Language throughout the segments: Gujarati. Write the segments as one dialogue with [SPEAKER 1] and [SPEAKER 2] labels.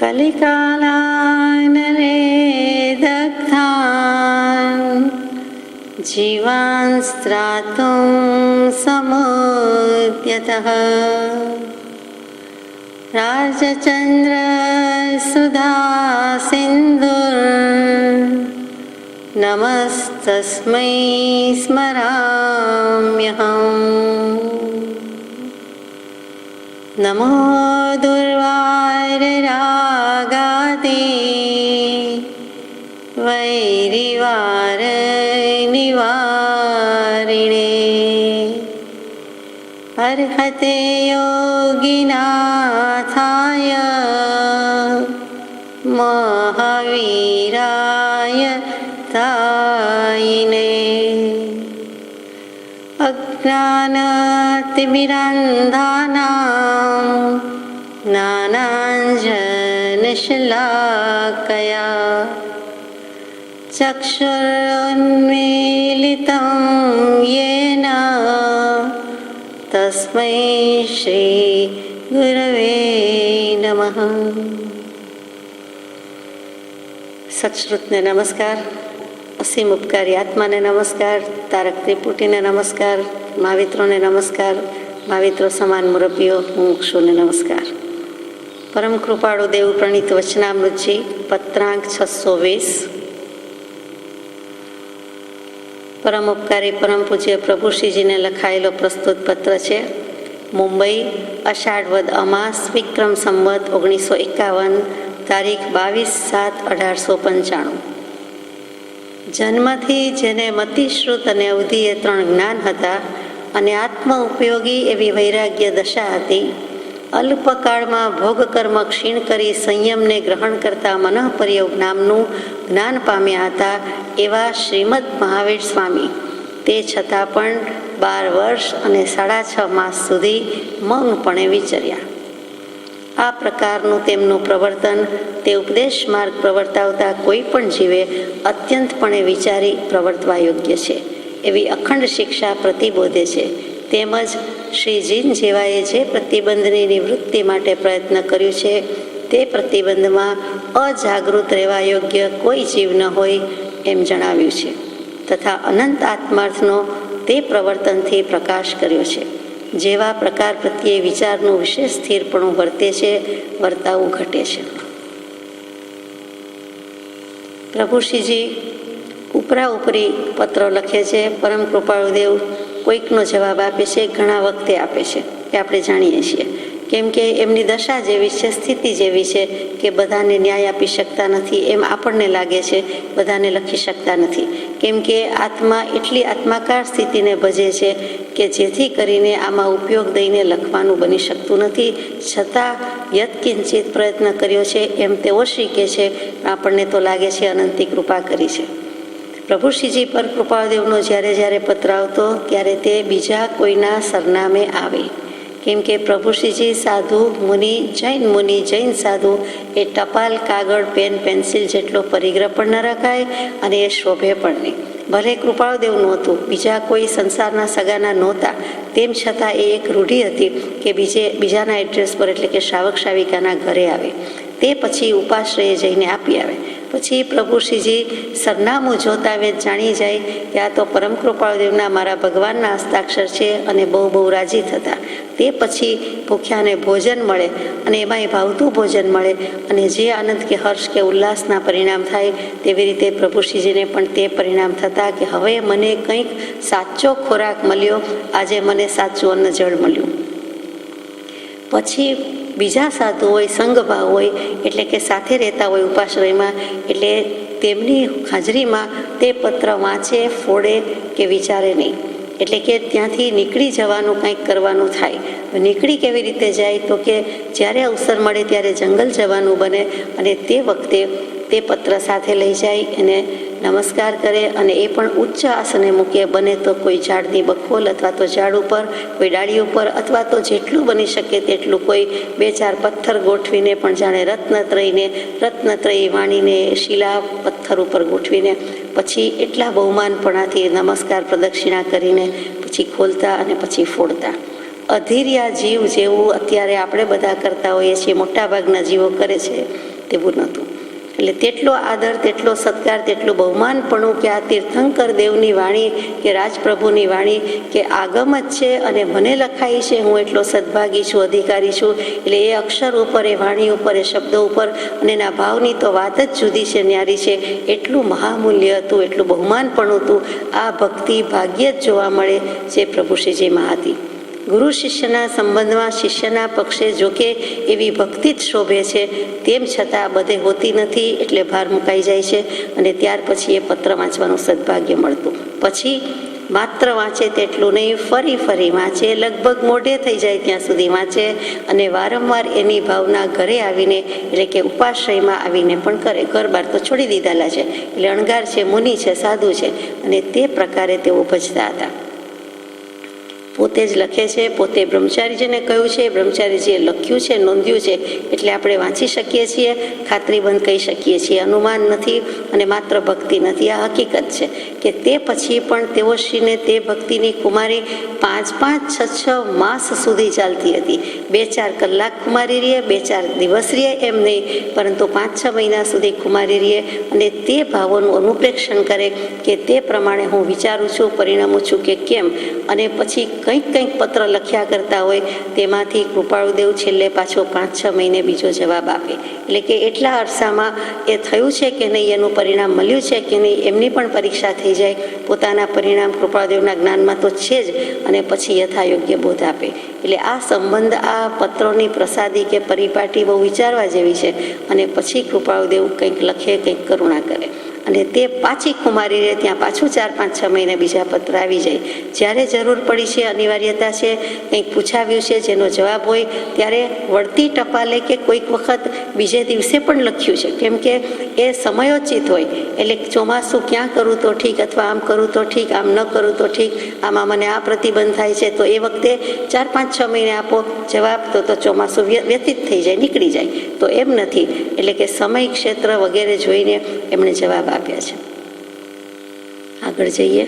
[SPEAKER 1] कलिकालानने दग्धान् जीवान् स्त्रातुं समुद्यतः राजचन्द्रसुधा सिन्धुर्नमस्तस्मै स्मराम्यहम्। नमो दुर्वाररागादि वैरिवारनिवारिणे अर्हते योगिनाथाय महावीराय तायिने। अज्ञानतिमिरान्धानां ज्ञानाञ्जनशलाकया चक्षुरुन्मीलितं येन तस्मै श्रीगुरवे नमः। सत्श्रुतने नमस्कार, અસીમ ઉપકારી આત્માને નમસ્કાર, તારક ત્રિપુટીને નમસ્કાર, મહાવિત્રોને નમસ્કાર, મહાવિત્રો સમાન મુરબ્બીઓ મુમુક્ષુને નમસ્કાર. પરમ કૃપાળુ દેવ પ્રણીત વચનામૃતજી પત્રાંક 620. પરમ ઉપકારી પરમ પૂજ્ય પ્રભુશ્રીજીને લખાયેલો પ્રસ્તુત પત્ર છે. મુંબઈ, અષાઢ વદ અમાસ, વિક્રમ સંવત 1951, તારીખ 22/7/1895. જન્મથી જેને મતિશ્રુત અને અવધિએ 3 જ્ઞાન હતા અને આત્મ ઉપયોગી એવી વૈરાગ્ય દશા હતી, અલ્પકાળમાં ભોગકર્મ ક્ષીણ કરી સંયમને ગ્રહણ કરતા મનઃપર્યોગ નામનું જ્ઞાન પામ્યા હતા એવા શ્રીમદ મહાવીર સ્વામી તે છતાં પણ 12 વર્ષ અને 6.5 માસ સુધી મૌનપણે વિચર્યા. આ પ્રકારનું તેમનું પ્રવર્તન તે ઉપદેશ માર્ગ પ્રવર્તાવતા કોઈ પણ જીવે અત્યંતપણે વિચારી પ્રવર્તવા યોગ્ય છે એવી અખંડ શિક્ષા પ્રતિબોધે છે. તેમજ શ્રી જીન જેવાએ જે પ્રતિબંધની નિવૃત્તિ માટે પ્રયત્ન કર્યું છે તે પ્રતિબંધમાં અજાગૃત રહેવા યોગ્ય કોઈ જીવ ન હોય એમ જણાવ્યું છે તથા અનંત આત્માર્થનો તે પ્રવર્તનથી પ્રકાશ કર્યો છે. જેવા પ્રકાર પ્રત્યે વિચારનું વિશેષ સ્થિરપણું વર્તે છે, વર્તાવું ઘટે છે. પ્રભુશ્રીજી ઉપરા ઉપરી પત્રો લખે છે. પરમ કૃપાળુદેવ કોઈકનો જવાબ આપે છે, ઘણા વખતે આપે છે કે આપણે જાણીએ છીએ. કેમ કે એમની દશા જેવી છે, સ્થિતિ જેવી છે કે બધાને ન્યાય આપી શકતા નથી એમ આપણને લાગે છે, બધાને લખી શકતા નથી. કેમ કે આત્મા એટલી આત્માકાર સ્થિતિને ભજે છે કે જેથી કરીને આમાં ઉપયોગ દઈને લખવાનું બની શકતું નથી. છતાં યત્કિંચિત પ્રયત્ન કર્યો છે એમ તેઓ શીખે છે. આપણને તો લાગે છે અનંતી કૃપા કરી છે. પ્રભુશ્રીજી પર કૃપાદેવનો જ્યારે પત્ર આવતો ત્યારે તે બીજા કોઈના સરનામે આવે. કેમ કે પ્રભુશ્રીજી સાધુ મુનિ, જૈન સાધુ એ ટપાલ, કાગળ, પેન, પેન્સિલ જેટલો પરિગ્રહ પણ ન રખાય અને એ શોભે પણ નહીં. ભલે કૃપાળુદેવ નહોતું, બીજા કોઈ સંસારના સગાના નહોતા, તેમ છતાં એ એક રૂઢિ હતી કે બીજાના એડ્રેસ પર એટલે કે શ્રાવક શ્રાવિકાના ઘરે આવે, તે પછી ઉપાશ્રયે જઈને આપી આવે. પછી પ્રભુશ્રીજી સરનામું જોતા વેદ જાણી જાય કે આ તો પરમ કૃપાળુદેવના મારા ભગવાનના હસ્તાક્ષર છે અને બહુ રાજી થતા. તે પછી ભૂખ્યાને ભોજન મળે અને એમાંય ભાવતું ભોજન મળે અને જે આનંદ કે હર્ષ કે ઉલ્લાસના પરિણામ થાય તેવી રીતે પ્રભુશ્રીજીને પણ તે પરિણામ થતા કે હવે મને કંઈક સાચો ખોરાક મળ્યો, આજે મને સાચું અન્ન જળ મળ્યું. પછી બીજા સાધુ હોય, સંઘભાવ હોય એટલે કે સાથે રહેતા હોય ઉપાશ્રયમાં, એટલે તેમની હાજરીમાં તે પત્ર વાંચે, ફોડે કે વિચારે નહીં. એટલે કે ત્યાંથી નીકળી જવાનું કંઈક કરવાનું થાય. નીકળી કેવી રીતે જાય તો કે જ્યારે અવસર મળે ત્યારે જંગલ જવાનું બને અને તે વખતે તે પત્ર સાથે લઈ જાય અને નમસ્કાર કરે અને એ પણ ઉચ્ચ આસને મૂકે. બને તો કોઈ ઝાડની બખોલ અથવા તો ઝાડ ઉપર, કોઈ ડાળી ઉપર અથવા તો જેટલું બની શકે તેટલું કોઈ 2-4 પથ્થર ગોઠવીને પણ જાણે રત્નત્રયી વાણીને શિલા પથ્થર ઉપર ગોઠવીને પછી એટલા બહુમાનપણાથી નમસ્કાર પ્રદક્ષિણા કરીને પછી ખોલતા અને પછી ફોડતા. અધીર્યા જીવ જેવું અત્યારે આપણે બધા કરતા હોઈએ છીએ, મોટાભાગના જીવો કરે છે તેવું નહોતું. એટલે તેટલો આદર, તેટલો સત્કાર, તેટલું બહુમાનપણું કે આ તીર્થંકર દેવની વાણી કે રાજપ્રભુની વાણી કે આગમ જ છે અને મને લખાઈ છે, હું એટલો સદભાગી છું, અધિકારી છું. એટલે એ અક્ષર ઉપર, એ વાણી ઉપર, એ શબ્દો ઉપર અને એના ભાવની તો વાત જ જુદી છે, ન્યારી છે. એટલું મહામૂલ્ય હતું, એટલું બહુમાનપણું હતું. આ ભક્તિ ભાગ્યે જ જોવા મળે જે પ્રભુ શ્રીજીમાં હતી. ગુરુ શિષ્યના સંબંધમાં શિષ્યના પક્ષે જોકે એવી ભક્તિ જ શોભે છે, તેમ છતાં બધે હોતી નથી, એટલે ભાર મુકાઈ જાય છે. અને ત્યાર પછી એ પત્ર વાંચવાનું સદભાગ્ય મળતું. પછી માત્ર વાંચે તેટલું નહીં, ફરી ફરી વાંચે, લગભગ મોઢે થઈ જાય ત્યાં સુધી વાંચે અને વારંવાર એની ભાવના ઘરે આવીને, એટલે કે ઉપાશ્રયમાં આવીને પણ કરે. ઘર બાર તો છોડી દીધેલા છે, એટલે અણગાર છે, મુનિ છે, સાધુ છે, અને તે પ્રકારે તેઓ ભજતા હતા. પોતે જ લખે છે, પોતે બ્રહ્મચારીજીને કહ્યું છે, બ્રહ્મચારીજીએ લખ્યું છે, નોંધ્યું છે, એટલે આપણે વાંચી શકીએ છીએ, ખાતરીબંધ કહી શકીએ છીએ. અનુમાન નથી અને માત્ર ભક્તિ નથી, આ હકીકત છે કે તે પછી પણ તેઓ શ્રીને તે ભક્તિની કુમારી 5-5, 6-6 માસ સુધી ચાલતી હતી. 2-4 કલાક કુમારી રહીએ, 2-4 દિવસ રહીએ એમ નહીં, પરંતુ 5-6 મહિના સુધી કુમારી રહીએ અને તે ભાવોનું અનુપ્રેક્ષણ કરે કે તે પ્રમાણે હું વિચારું છું, પરિણમું છું કે કેમ. અને પછી કંઈક પત્ર લખ્યા કરતા હોય, તેમાંથી કૃપાળુદેવ છેલ્લે પાછો 5-6 મહિને બીજો જવાબ આપે. એટલે કે એટલા અરસામાં એ થયું છે કે નહીં, એનું પરિણામ મળ્યું છે કે નહીં, એમની પણ પરીક્ષા થઈ જાય. પોતાના પરિણામ કૃપાળુદેવના જ્ઞાનમાં તો છે જ, અને પછી યથાયોગ્ય બોધ આપે. એટલે આ સંબંધ, આ પત્રોની પ્રસાદી કે પરિપાટી બહુ વિચારવા જેવી છે. અને પછી કૃપાળુદેવ કંઈક લખે, કંઈક કરુણા કરે અને તે પાછી કુમારી રહે, ત્યાં પાછું 4-5-6 મહિને બીજા પત્ર આવી જાય. જ્યારે જરૂર પડી છે, અનિવાર્યતા છે, કંઈક પૂછાવ્યું છે, જેનો જવાબ હોય ત્યારે વળતી ટપાલે કે કોઈક વખત બીજે દિવસે પણ લખ્યું છે. કેમ કે એ સમયોચિત હોય. એટલે ચોમાસું ક્યાં કરું તો ઠીક, અથવા આમ કરું તો ઠીક, આમ ન કરું તો ઠીક, આમાં મને આ પ્રતિબંધ થાય છે, તો એ વખતે 4-5-6 મહિને આપો જવાબ, તો ચોમાસું વ્યતીત થઈ જાય, નીકળી જાય. તો એમ નથી, એટલે કે સમય, ક્ષેત્ર વગેરે જોઈને એમણે જવાબ આપ્યા છે. આગળ જઈએ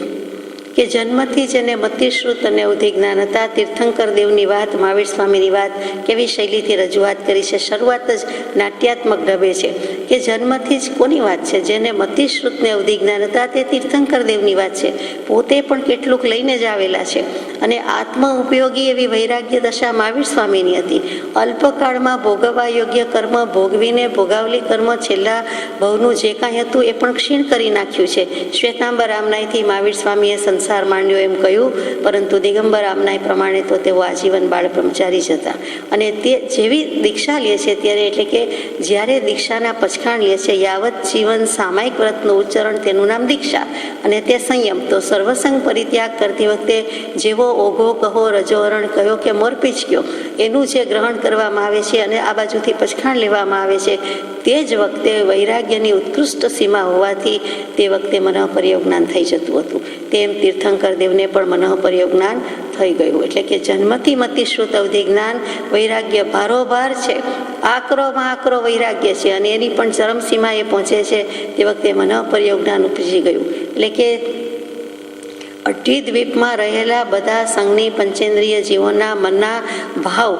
[SPEAKER 1] કે જન્મથી જેને મતિશ્રુત અને અવધિ જ્ઞાન હતા, તીર્થંકર દેવની વાત, મહાવીર સ્વામીની વાત કેવી શૈલીથી રજૂઆત કરી છે. શરૂઆત જ નાટ્યાત્મક ઢબે છે કે જન્મથી જ કોની વાત છે? જેને મતિશ્રુત ને અવધિ જ્ઞાન હતા, તે તીર્થંકર દેવની વાત છે. પોતે પણ કેટલુંક લઈને જ આવેલા છે. અને આત્મ ઉપયોગી એવી વૈરાગ્ય દશા મહાવીર સ્વામીની હતી. અલ્પકાળમાં ભોગવવા યોગ્ય કર્મ ભોગવીને ભોગાવલી કર્મ છેલ્લા ભવનું જે કાંઈ હતું એ પણ ક્ષીણ કરી નાખ્યું છે. શ્વેતાંબર આમનાયથી મહાવીર સ્વામીએ સંસાર માંડ્યો એમ કહ્યું, પરંતુ દિગંબર આમનાય પ્રમાણે તો તેઓ આજીવન બાળ બ્રહ્મચારી જ હતા. અને તે જેવી દીક્ષા લે છે ત્યારે, એટલે કે જ્યારે દીક્ષાના પચખાણ લે છે, યાવત જીવન સામાયિક વ્રતનું ઉચ્ચારણ, તેનું નામ દીક્ષા. અને તે સંયમ. તો સર્વસંગ પરિત્યાગ કરતી વખતે જેવો ઓઘો કહો, રજોવરણ કયો કે મોરપીંછ કયો, એનું જે ગ્રહણ કરવામાં આવે છે અને આ બાજુથી પચખાણ લેવામાં આવે છે, તે જ વખતે વૈરાગ્યની ઉત્કૃષ્ટ સીમા હોવાથી તે વખતે મનઃપર્યો જ્ઞાન થઈ જતું હતું. તેમ તીર્થંકર દેવને પણ મનઃપર્યો જ્ઞાન થઈ ગયું. એટલે કે જન્મથી મતિશ્રુત અવધિ જ્ઞાન, વૈરાગ્ય ભારોભાર છે, આકરોમાં આકરો વૈરાગ્ય છે, અને એની પણ ચરમસીમા એ પહોંચે છે. તે વખતે મનઃપર્યો જ્ઞાન ઉપજી ગયું. એટલે કે અઢી દ્વીપમાં રહેલા બધા સંઘની પંચેન્દ્રિય જીવોના મનના ભાવ,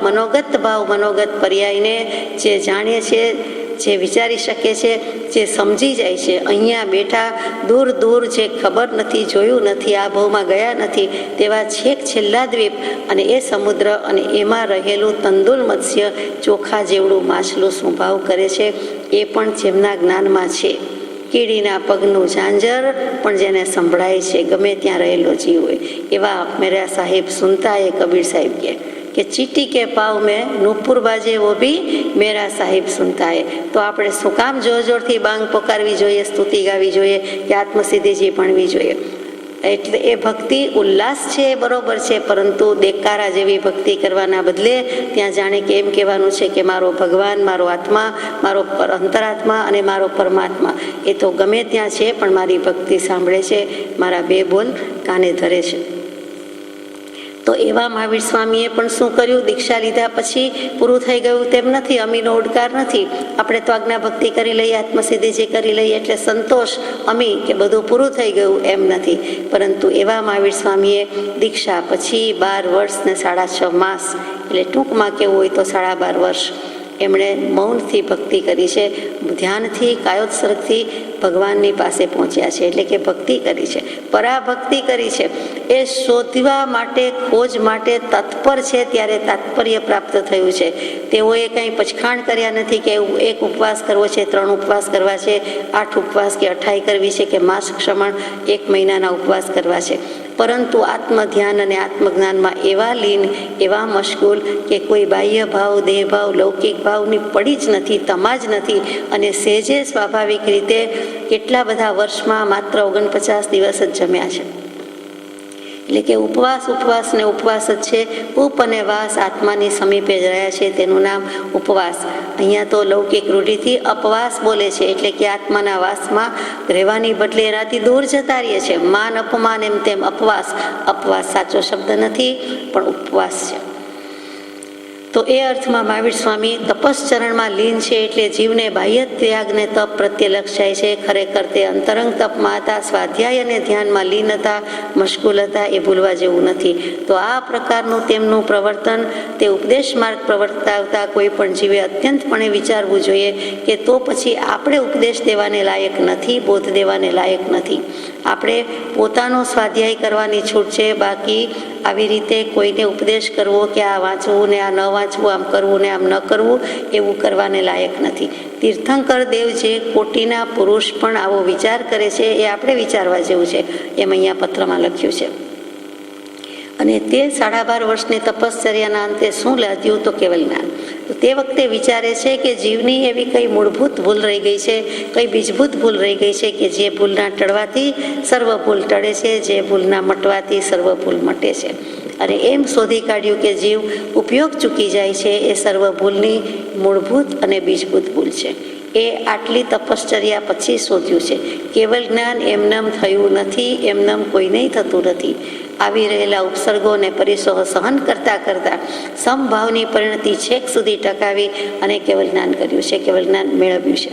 [SPEAKER 1] મનોગત ભાવ, મનોગત પર્યાયને જે જાણે છે, જે વિચારી શકે છે, જે સમજી જાય છે, અહીંયા બેઠા દૂર દૂર જે ખબર નથી, જોયું નથી, આ ભાવમાં ગયા નથી, તેવા છેક છેલ્લા દ્વીપ અને એ સમુદ્ર અને એમાં રહેલું તંદુલ મત્સ્ય, ચોખા જેવડું માછલું શું ભાવ કરે છે, એ પણ જેમના જ્ઞાનમાં છે. કીડીના પગનું ઝાંઝર પણ જેને સંભળાય છે, ગમે ત્યાં રહેલો જીવ હોય. એવા મેરા સાહેબ સુનતા એ કબીર સાહેબ કે ચીટી કે પાવ મેં નૂપુર બાજે વો ભી મેરા સાહેબ સુનતા હે. તો આપણે શું કામ જોર જોરથી બાંગ પોકારવી જોઈએ, સ્તુતિ ગાવી જોઈએ કે આત્મસિદ્ધિજી ભણવી જોઈએ? એટલે એ ભક્તિ ઉલ્લાસ છે, બરોબર છે, પરંતુ દેકારા જેવી ભક્તિ કરવાના બદલે ત્યાં જાણે કે એમ કહેવાનું છે કે મારો ભગવાન, મારો આત્મા, મારો અંતરાત્મા અને મારો પરમાત્મા એ તો ગમે ત્યાં છે, પણ મારી ભક્તિ સાંભળે છે, મારા બે બોલ કાને ધરે છે. તો એવા મહાવીર સ્વામીએ પણ શું કર્યું? દીક્ષા લીધા પછી પૂરું થઈ ગયું તેમ નથી, અમીનો ઉડકાર નથી. આપણે તો આજ્ઞા ભક્તિ કરી લઈએ, આત્મસિદ્ધિ કરી લઈએ એટલે સંતોષ, અમી કે બધું પૂરું થઈ ગયું એમ નથી. પરંતુ એવા મહાવીર સ્વામીએ દીક્ષા પછી 12 વર્ષ ને 6.5 માસ, એટલે ટૂંકમાં કેવું હોય તો 12.5 વર્ષ, એમણે મૌનથી ભક્તિ કરી છે, ધ્યાનથી કાયોત્સર્ગથી ભગવાનની પાસે પહોંચ્યા છે, એટલે કે ભક્તિ કરી છે, પરાભક્તિ કરી છે. એ શોધવા માટે, ખોજ માટે તત્પર છે ત્યારે તાત્પર્ય પ્રાપ્ત થયું છે. તેઓએ કંઈ પછખાણ કર્યા નથી કે એક ઉપવાસ કરવો છે, 3 ઉપવાસ કરવા છે, 8 ઉપવાસ કે 28 કરવી છે, કે માસ ક્ષમણ 1 મહિનાના ઉપવાસ કરવા છે. પરંતુ આત્મધ્યાન અને આત્મજ્ઞાનમાં એવા લીન, એવા મશગુલ કે કોઈ બાહ્ય ભાવ, દેહ ભાવ, લૌકિક ભાવની પડી જ નથી, તમા જ નથી. અને સહેજે સ્વાભાવિક રીતે કેટલા બધા વર્ષમાં માત્ર 49 દિવસ જ જમ્યા છે. એટલે કે ઉપવાસ ને ઉપવાસ જ છે. ઉપ અને વાસ આત્માની સમીપે જ રહ્યા છે, તેનું નામ ઉપવાસ. અહીંયા તો લૌકિક રૂઢિથી અપવાસ બોલે છે, એટલે કે આત્માના વાસમાં રહેવાની બદલે એનાથી દૂર જતા રહીએ છે. માન અપમાન એમ તેમ અપવાસ. અપવાસ સાચો શબ્દ નથી, પણ ઉપવાસ છે. તો એ અર્થમાં મહાવીર સ્વામી તપશ્ચરણમાં લીન છે, એટલે જીવને બાહ્ય ત્યાગને તપ પ્રત્યે લક્ષાય છે. ખરેખર તે અંતરંગ તપમાં હતા, સ્વાધ્યાય અને ધ્યાનમાં લીન હતા, મશગુલ હતા, એ ભૂલવા જેવું નથી. તો આ પ્રકારનું તેમનું પ્રવર્તન તે ઉપદેશ માર્ગ પ્રવર્તાવતા કોઈ પણ જીવે અત્યંતપણે વિચારવું જોઈએ કે તો પછી આપણે ઉપદેશ દેવાને લાયક નથી, બોધ દેવાને લાયક નથી. આપણે પોતાનો સ્વાધ્યાય કરવાની છૂટ છે, બાકી આવી રીતે કોઈને ઉપદેશ કરવો કે આ વાંચવું ને આ ન વાંચવું, આમ કરવું ને આમ ન કરવું, એવું કરવાને લાયક નથી. તીર્થંકર દેવ જે કોટીના પુરુષ પણ આવો વિચાર કરે છે, એ આપણે વિચારવા જેવું છે, એમ અહીંયા પત્રમાં લખ્યું છે. અને તે 12.5 વર્ષની તપશ્ચર્યાના અંતે શું લાદ્યું તો કેવલ જ્ઞાન. તો તે વખતે વિચારે છે કે જીવની એવી કઈ મૂળભૂત ભૂલ રહી ગઈ છે, કઈ બીજભૂત ભૂલ રહી ગઈ છે કે જે ભૂલના ટળવાથી સર્વ ભૂલ ટળે છે, જે ભૂલના મટવાથી સર્વ ભૂલ મટે છે. અને એમ શોધી કાઢ્યું કે જીવ ઉપયોગ ચૂકી જાય છે એ સર્વ ભૂલની મૂળભૂત અને બીજભૂત ભૂલ છે. એ આટલી તપશ્ચર્યા પછી શોધ્યું છે. કેવલ જ્ઞાન એમનેમ થયું નથી, એમનેમ કોઈને થતું નથી. આવી રહેલા ઉપસર્ગો અને પરિસોહ સહન કરતા કરતા સમભાવની પરિણતિ છેક સુધી ટકાવી અને કેવલ જ્ઞાન કર્યું છે, કેવલ જ્ઞાન મેળવ્યું છે.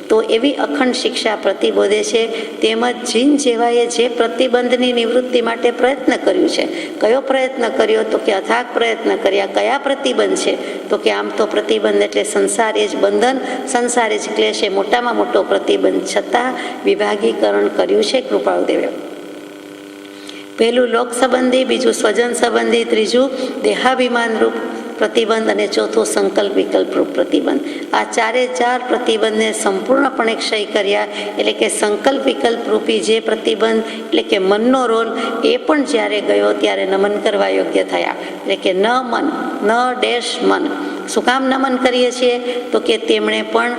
[SPEAKER 1] તો એવી અખંડ શિક્ષા પ્રતિબોધે છે. તેમજ જીન જેવાએ જે પ્રતિબંધની નિવૃત્તિ માટે પ્રયત્ન કર્યું છે. કયો પ્રયત્ન કર્યો તો કે અથાગ પ્રયત્ન કર્યા. કયા પ્રતિબંધ છે તો કે આમ તો પ્રતિબંધ એટલે સંસાર એ જ બંધન, સંસાર એ જ ક્લેશ, એ મોટામાં મોટો પ્રતિબંધ, છતાં વિભાગીકરણ કર્યું છે કૃપાળુદેવે. પહેલું લોક સંબંધી, બીજું સ્વજન સંબંધી, ત્રીજું દેહાભિમાન રૂપ પ્રતિબંધ અને ચોથું સંકલ્પ વિકલ્પ રૂપ પ્રતિબંધ. આ 4 પ્રતિબંધને સંપૂર્ણપણે ક્ષય કર્યા. એટલે કે સંકલ્પ વિકલ્પ રૂપી જે પ્રતિબંધ એટલે કે મનનો રોલ, એ પણ જ્યારે ગયો ત્યારે નમન કરવા યોગ્ય થયા. એટલે કે ન મન, ન ડેશ મન. શું કામ નમન કરીએ છીએ તો કે તેમણે પણ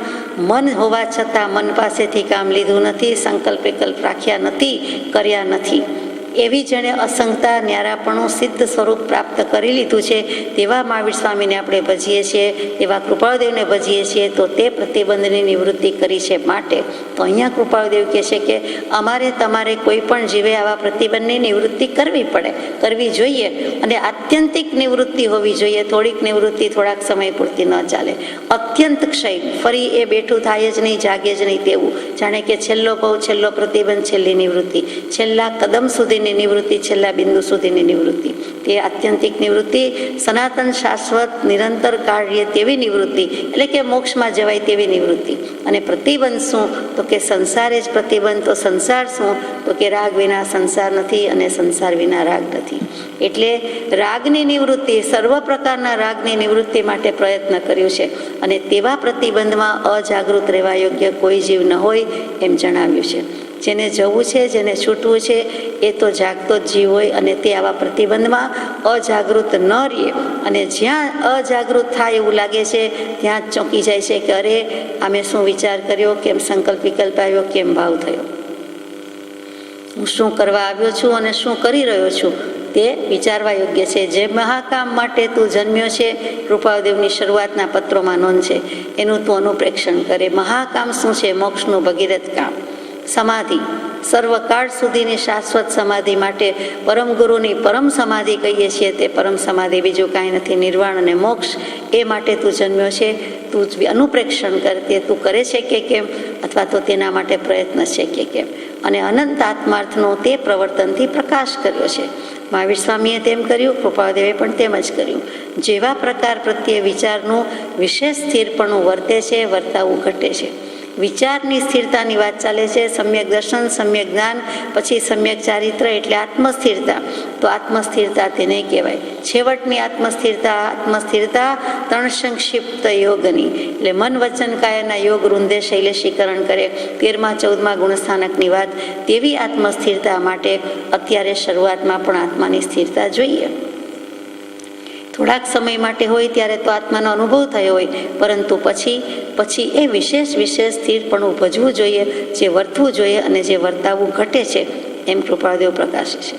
[SPEAKER 1] મન હોવા છતાં મન પાસેથી કામ લીધું નથી, સંકલ્પ વિકલ્પ રાખ્યા નથી, કર્યા નથી. એવી જેણે અસંગતા, ન્યારાપણું સિદ્ધ સ્વરૂપ પ્રાપ્ત કરી લીધું છે, તેવા મહાવીર સ્વામીને આપણે ભજીએ છીએ, તેવા કૃપાળુદેવને ભજીએ છીએ. તો તે પ્રતિબંધની નિવૃત્તિ કરી છે. માટે તો અહીંયા કૃપાળુદેવ કહે છે કે અમારે તમારે કોઈ પણ જીવે આવા પ્રતિબંધની નિવૃત્તિ કરવી પડે, કરવી જોઈએ. અને આત્યંતિક નિવૃત્તિ હોવી જોઈએ. થોડીક નિવૃત્તિ થોડાક સમય પૂરતી ન ચાલે. અત્યંત ક્ષય, ફરી એ બેઠું થાય જ નહીં, જાગે જ નહીં તેવું. જાણે કે છેલ્લો ભાવ, છેલ્લો પ્રતિબંધ, છેલ્લી નિવૃત્તિ, છેલ્લા કદમ સુધી નિવૃત્તિ, છેલ્લા બિંદુ સુધીની નિવૃત્તિ. તે આત્યંતિક નિવૃત્તિ, સનાતન શાશ્વત નિરંતર કાર્ય તેવી નિવૃત્તિ, એટલે કે મોક્ષમાં જવાય તેવી નિવૃત્તિ. અને પ્રતિબંધ શું તો કે સંસાર જ પ્રતિબંધ. તો સંસાર શું તો કે રાગ વિના સંસાર નથી અને સંસાર વિના રાગ નથી. એટલે રાગની નિવૃત્તિ, સર્વ પ્રકારના રાગની નિવૃત્તિ માટે પ્રયત્ન કર્યું છે. અને તેવા પ્રતિબંધમાં અજાગૃત રહેવા યોગ્ય કોઈ જીવ ન હોય એમ જણાવ્યું છે. જેને જવું છે, જેને છૂટવું છે, એ તો જાગતો જ જીવ હોય. અને તે આવા પ્રતિબંધમાં અજાગૃત ન રહે. અને જ્યાં અજાગૃત થાય એવું લાગે છે ત્યાં જ ચોંકી જાય છે કે અરે આમે શું વિચાર કર્યો, કેમ સંકલ્પ વિકલ્પ આવ્યો, કેમ ભાવ થયો, હું શું કરવા આવ્યો છું અને શું કરી રહ્યો છું, તે વિચારવા યોગ્ય છે. જે મહાકામ માટે તું જન્મ્યો છે, કૃપાળુદેવની શરૂઆતના પત્રોમાં નોંધ છે, એનું તું અનુપ્રેક્ષણ કરે. મહાકામ શું છે? મોક્ષનું ભગીરથ કામ, સમાધિ. સર્વકાળ સુધીની શાશ્વત સમાધિ માટે પરમ ગુરુની પરમ સમાધિ કહીએ છીએ, તે પરમ સમાધિ બીજું કાંઈ નથી, નિર્વાણ અને મોક્ષ. એ માટે તું જન્મ્યો છે. તું અનુપ્રેક્ષણ કર, તે તું કરે છે કે કેમ, અથવા તો તેના માટે પ્રયત્ન છે કે કેમ. અને અનંત આત્માર્થનો તે પ્રવર્તનથી પ્રકાશ કર્યો છે. મહાવીર સ્વામીએ તેમ કર્યું, કૃપાળુદેવે પણ તેમ જ કર્યું. જેવા પ્રકાર પ્રત્યે વિચારનું વિશેષ સ્થિરપણું વર્તે છે, વર્તાવું ઘટે છે. વિચારની સ્થિરતાની વાત ચાલે છે. સમ્યક દર્શન, સમ્યક જ્ઞાન, પછી સમ્યક ચારિત્ર એટલે આત્મસ્થિરતા. તો આત્મસ્થિરતા તેને કહેવાય. છેવટની આત્મસ્થિરતા ત્રણ સંક્ષિપ્ત યોગની એટલે મન વચન કાયાના યોગ વૃંદે શૈલેષીકરણ કરે. 13મા 14મા ગુણસ્થાનકની વાત તેવી આત્મસ્થિરતા માટે અત્યારે શરૂઆતમાં પણ આત્માની સ્થિરતા જોઈએ. થોડાક સમય માટે હોય ત્યારે તો આત્માનો અનુભવ થયો હોય, પરંતુ પછી એ વિશેષ સ્થિરપણું ભજવું જોઈએ, જે વર્તવું જોઈએ અને જે વર્તાવવું ઘટે છે, એમ કૃપાળુદેવ પ્રકાશે છે.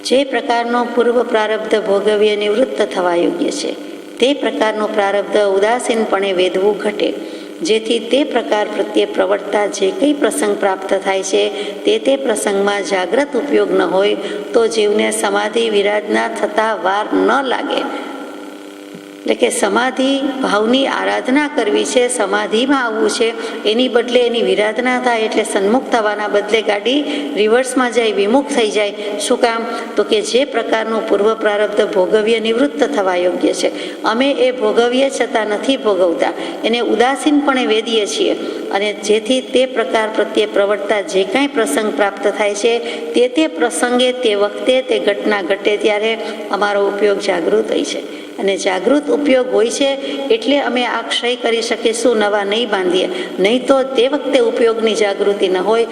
[SPEAKER 1] જે પ્રકારનો પૂર્વ પ્રારબ્ધ ભોગવ્ય નિવૃત્ત થવા યોગ્ય છે, તે પ્રકારનું પ્રારબ્ધ ઉદાસીનપણે વેધવું ઘટે, જેથી તે પ્રકાર પ્રત્યે પ્રવર્તતા જે કંઈ પ્રસંગ પ્રાપ્ત થાય છે તે પ્રસંગમાં જાગ્રત ઉપયોગ ન હોય તો જીવને સમાધિ વિરાધના થતા વાર ન લાગે. એટલે કે સમાધિ ભાવની આરાધના કરવી છે, સમાધિમાં આવવું છે, એની બદલે એની વિરાધના થાય એટલે સન્મુખ થવાના બદલે ગાડી રિવર્સમાં જાય, વિમુખ થઈ જાય. શું કામ? તો કે જે પ્રકારનું પૂર્વ પ્રારબ્ધ ભોગવ્ય નિવૃત્ત થવા યોગ્ય છે, અમે એ ભોગવીએ છતાં નથી ભોગવતા, એને ઉદાસીનપણે વેદીએ છીએ, અને જેથી તે પ્રકાર પ્રત્યે પ્રવર્તતા જે કાંઈ પ્રસંગ પ્રાપ્ત થાય છે તે પ્રસંગે તે વખતે તે ઘટના ઘટે ત્યારે અમારો ઉપયોગ જાગૃત હોય છે. અને જાગૃત ઉપયોગ હોય છે એટલે અમે આ ક્ષય કરી શકીશું, નવા નહીં બાંધીએ. નહીં તો તે વખતે ઉપયોગની જાગૃતિ ન હોય,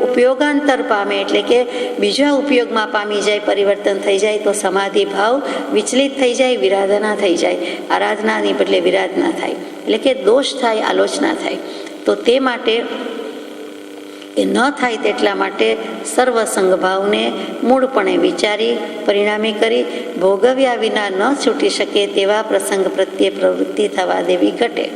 [SPEAKER 1] ઉપયોગાંતર પામે એટલે કે બીજા ઉપયોગમાં પામી જાય, પરિવર્તન થઈ જાય, તો સમાધિ ભાવ વિચલિત થઈ જાય, વિરાધના થઈ જાય, આરાધનાની બદલે વિરાધના થાય, એટલે કે દોષ થાય, આલોચના થાય. તો તે માટે એ ન થાય તેટલા માટે સર્વસંગ ભાવને મૂળપણે વિચારી પરિણામી કરી ભોગવ્યા વિના ન છૂટી શકે તેવા પ્રસંગ પ્રત્યે પ્રવૃત્તિ થવા દેવી ઘટે.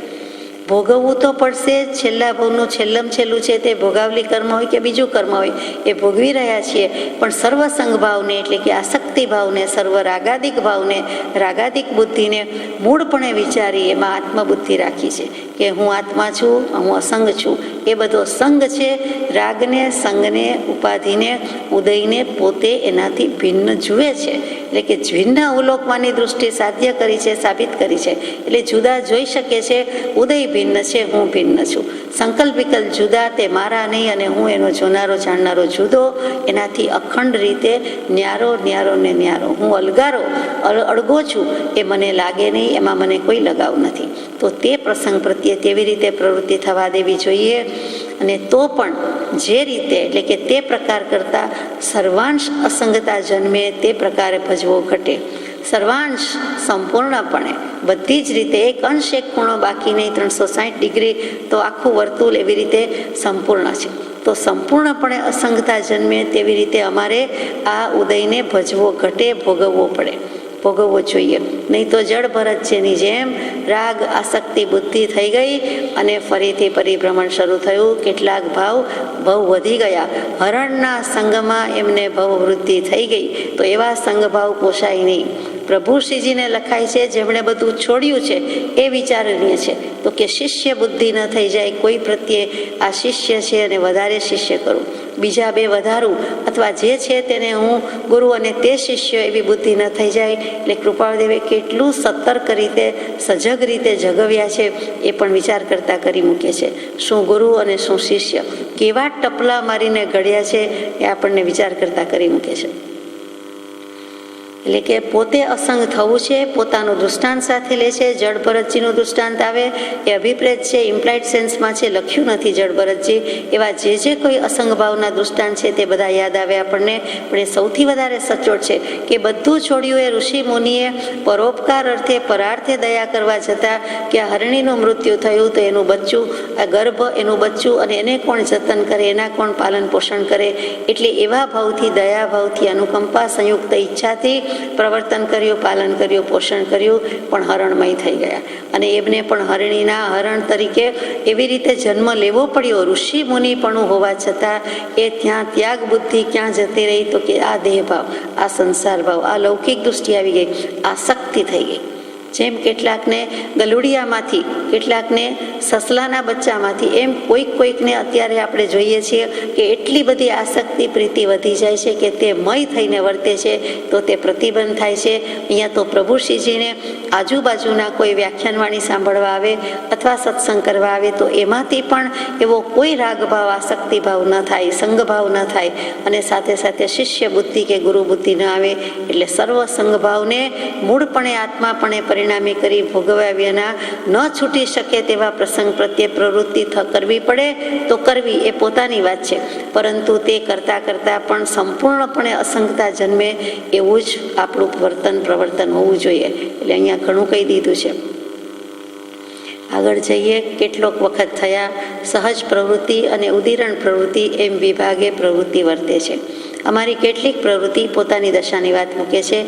[SPEAKER 1] ભોગવવું તો પડશે. છેલ્લા ભાવનું છેલ્લું છે તે ભોગાવલી કર્મ હોય કે બીજું કર્મ હોય એ ભોગવી રહ્યા છીએ, પણ સર્વસંગ ભાવને એટલે કે આસક્તિ ભાવને, સર્વ રાગાદિક ભાવને, રાગાદિક બુદ્ધિને મૂળપણે વિચારી એમાં આત્મબુદ્ધિ રાખી છે કે હું આત્મા છું, હું અસંગ છું. એ બધો સંગ છે, રાગને, સંગને, ઉપાધિને, ઉદયને પોતે એનાથી ભિન્ન જુએ છે. એટલે કે ભિન્ન અવલોકવાની દૃષ્ટિ સાધ્ય કરી છે, સાબિત કરી છે. એટલે જુદા જોઈ શકે છે. ઉદય ભિન્ન છે, હું ભિન્ન છું. સંકલ્પ વિકલ્પ જુદા, તે મારા નહીં અને હું એનો જોનારો જાણનારો જુદો. એનાથી અખંડ રીતે ન્યારો ને ન્યારો, હું અળગો છું એ મને લાગે નહીં, એમાં મને કોઈ લગાવ નથી. તો તે પ્રસંગ પ્રત્યે તેવી રીતે પ્રવૃત્તિ થવા દેવી જોઈએ. અને તો પણ જે રીતે એટલે કે તે પ્રકાર કરતાં સર્વાંશ અસંગતા જન્મે તે પ્રકારે ભજવો ઘટે. સર્વાંશ સંપૂર્ણપણે બધી જ રીતે એક અંશ એક ખૂણો બાકી નહીં, 360 ડિગ્રી તો આખું વર્તુળ એવી રીતે સંપૂર્ણ છે. તો સંપૂર્ણપણે અસંગતા જન્મે તેવી રીતે અમારે આ ઉદયને ભજવો ઘટે, ભોગવવો જોઈએ. નહીં તો જળ ભરતજીની જેમ રાગ આસક્તિ બુદ્ધિ થઈ ગઈ અને ફરીથી પરિભ્રમણ શરૂ થયું. કેટલાક ભવ વધી ગયા, હરણના સંગમાં એમને ભવ વૃદ્ધિ થઈ ગઈ. તો એવા સંગભાવ પોષાય નહીં. પ્રભુ શ્રીજીને લખાય છે જેમણે બધું છોડ્યું છે એ વિચારણીય છે. તો કે શિષ્ય બુદ્ધિ ન થઈ જાય, કોઈ પ્રત્યે આ શિષ્ય છે અને વધારે શિષ્ય કરું, બીજા બે વધારું, અથવા જે છે તેને હું ગુરુ અને તે શિષ્ય એવી બુદ્ધિ ન થઈ જાય. એટલે કૃપાળુદેવે કેટલું સતર્ક રીતે, સજગ રીતે જગવ્યા છે એ પણ વિચાર કરતા કરી મૂકે છે. શું ગુરુ અને શું શિષ્ય કેવા ટપલા મારીને ઘડ્યા છે એ આપણને વિચાર કરતા કરી મૂકે છે. એટલે કે પોતે અસંગ થવું છે, પોતાનું દૃષ્ટાંત સાથે લે છે. જળ ભરતજીનું દૃષ્ટાંત આવે એ અભિપ્રેત છે, ઇમ્પ્લાઇડ સેન્સમાં છે, લખ્યું નથી જળ ભરતજી. એવા જે કોઈ અસંગ ભાવના દૃષ્ટાંત છે તે બધા યાદ આવે આપણને. પણ એ સૌથી વધારે સચોટ છે કે બધું છોડ્યું એ ઋષિ મુનિએ પરોપકાર અર્થે, પરાર્થે દયા કરવા જતાં કે આ હરણીનું મૃત્યુ થયું તો એનું બચ્ચું, આ ગર્ભ એનું બચ્ચું, અને એને કોણ જતન કરે, એના કોણ પાલન પોષણ કરે. એટલે એવા ભાવથી, દયા ભાવથી, અનુકંપા સંયુક્ત ઈચ્છાથી પ્રવર્તન કર્યું, પાલન કર્યું, પોષણ કર્યું, પણ હરણમય થઈ ગયા. અને એમને પણ હરણીના હરણ તરીકે એવી રીતે જન્મ લેવો પડ્યો. ઋષિ મુનિપણું હોવા છતાં એ ત્યાં ત્યાગ બુદ્ધિ ક્યાં જતી રહી? તો કે આ દેહ ભાવ, આ સંસાર ભાવ, આ લૌકિક દૃષ્ટિ આવી ગઈ, આસક્તિ થઈ ગઈ. જેમ કેટલાકને ગલુડિયામાંથી, કેટલાકને સસલાના બચ્ચામાંથી, એમ કોઈકને અત્યારે આપણે જોઈએ છીએ કે એટલી બધી આસક્તિ પ્રીતિ વધી જાય છે કે તે મય થઈને વર્તે છે, તો તે પ્રતિબંધ થાય છે. અહીંયા તો પ્રભુશ્રીજીને આજુબાજુના કોઈ વ્યાખ્યાનવાણી સાંભળવા આવે અથવા સત્સંગ કરવા આવે તો એમાંથી પણ એવો કોઈ રાગભાવ, આસક્તિભાવ ન થાય, સંગભાવ ન થાય, અને સાથે સાથે શિષ્ય બુદ્ધિ કે ગુરુ બુદ્ધિ ન આવે. એટલે સર્વ સંગભાવને મૂળપણે આત્માપણે પરિણામી કરી ભોગવ્યા વિના ન છૂટી શકે તેવા પ્રસંગ પ્રત્યે પ્રવૃત્તિ કરવી પડે તો કરવી એ પોતાની વાત છે, પરંતુ તે કરતાં કરતાં પણ સંપૂર્ણપણે અસંગતા જન્મે એવું જ આપણું વર્તન પ્રવર્તન હોવું જોઈએ. એટલે અહીંયા ઘણું કહી દીધું છે. આગળ જઈએ. કેટલોક વખત થયા સહજ પ્રવૃત્તિ અને ઉદીરણ પ્રવૃત્તિ એમ વિભાગે પ્રવૃત્તિ વર્તે છે. અમારી કેટલીક પ્રવૃત્તિ પોતાની દશાની વાત મૂકે છે,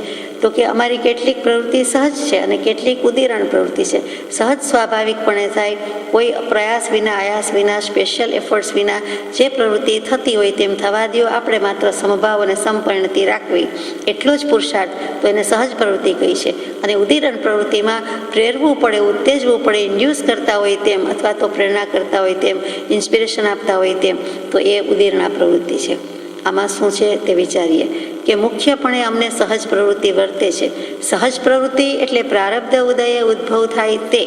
[SPEAKER 1] તો કે અમારી કેટલીક પ્રવૃત્તિ સહજ છે અને કેટલીક ઉદીરણ પ્રવૃત્તિ છે. સહજ સ્વાભાવિકપણે થાય, કોઈ પ્રયાસ વિના, આયાસ વિના, સ્પેશિયલ એફર્ટ્સ વિના જે પ્રવૃત્તિ થતી હોય તેમ થવા દો. આપણે માત્ર સમભાવ અને સમપરિણતિ રાખવી એટલો જ પુરુષાર્થ, તો એને સહજ પ્રવૃત્તિ કહી છે. અને ઉદીરણ પ્રવૃત્તિમાં પ્રેરવું પડે, ઉત્તેજવું પડે, ઇન્ડ્યુસ કરતા હોય તેમ, અથવા તો પ્રેરણા કરતા હોય તેમ, ઇન્સ્પિરેશન આપતા હોય તેમ, તો એ ઉદીરણા પ્રવૃત્તિ છે. આમાં શું છે તે વિચારીએ કે મુખ્યપણે અમને સહજ પ્રવૃત્તિ વર્તે છે. સહજ પ્રવૃત્તિ એટલે પ્રારબ્ધ ઉદયે ઉદ્ભવ થાય તે,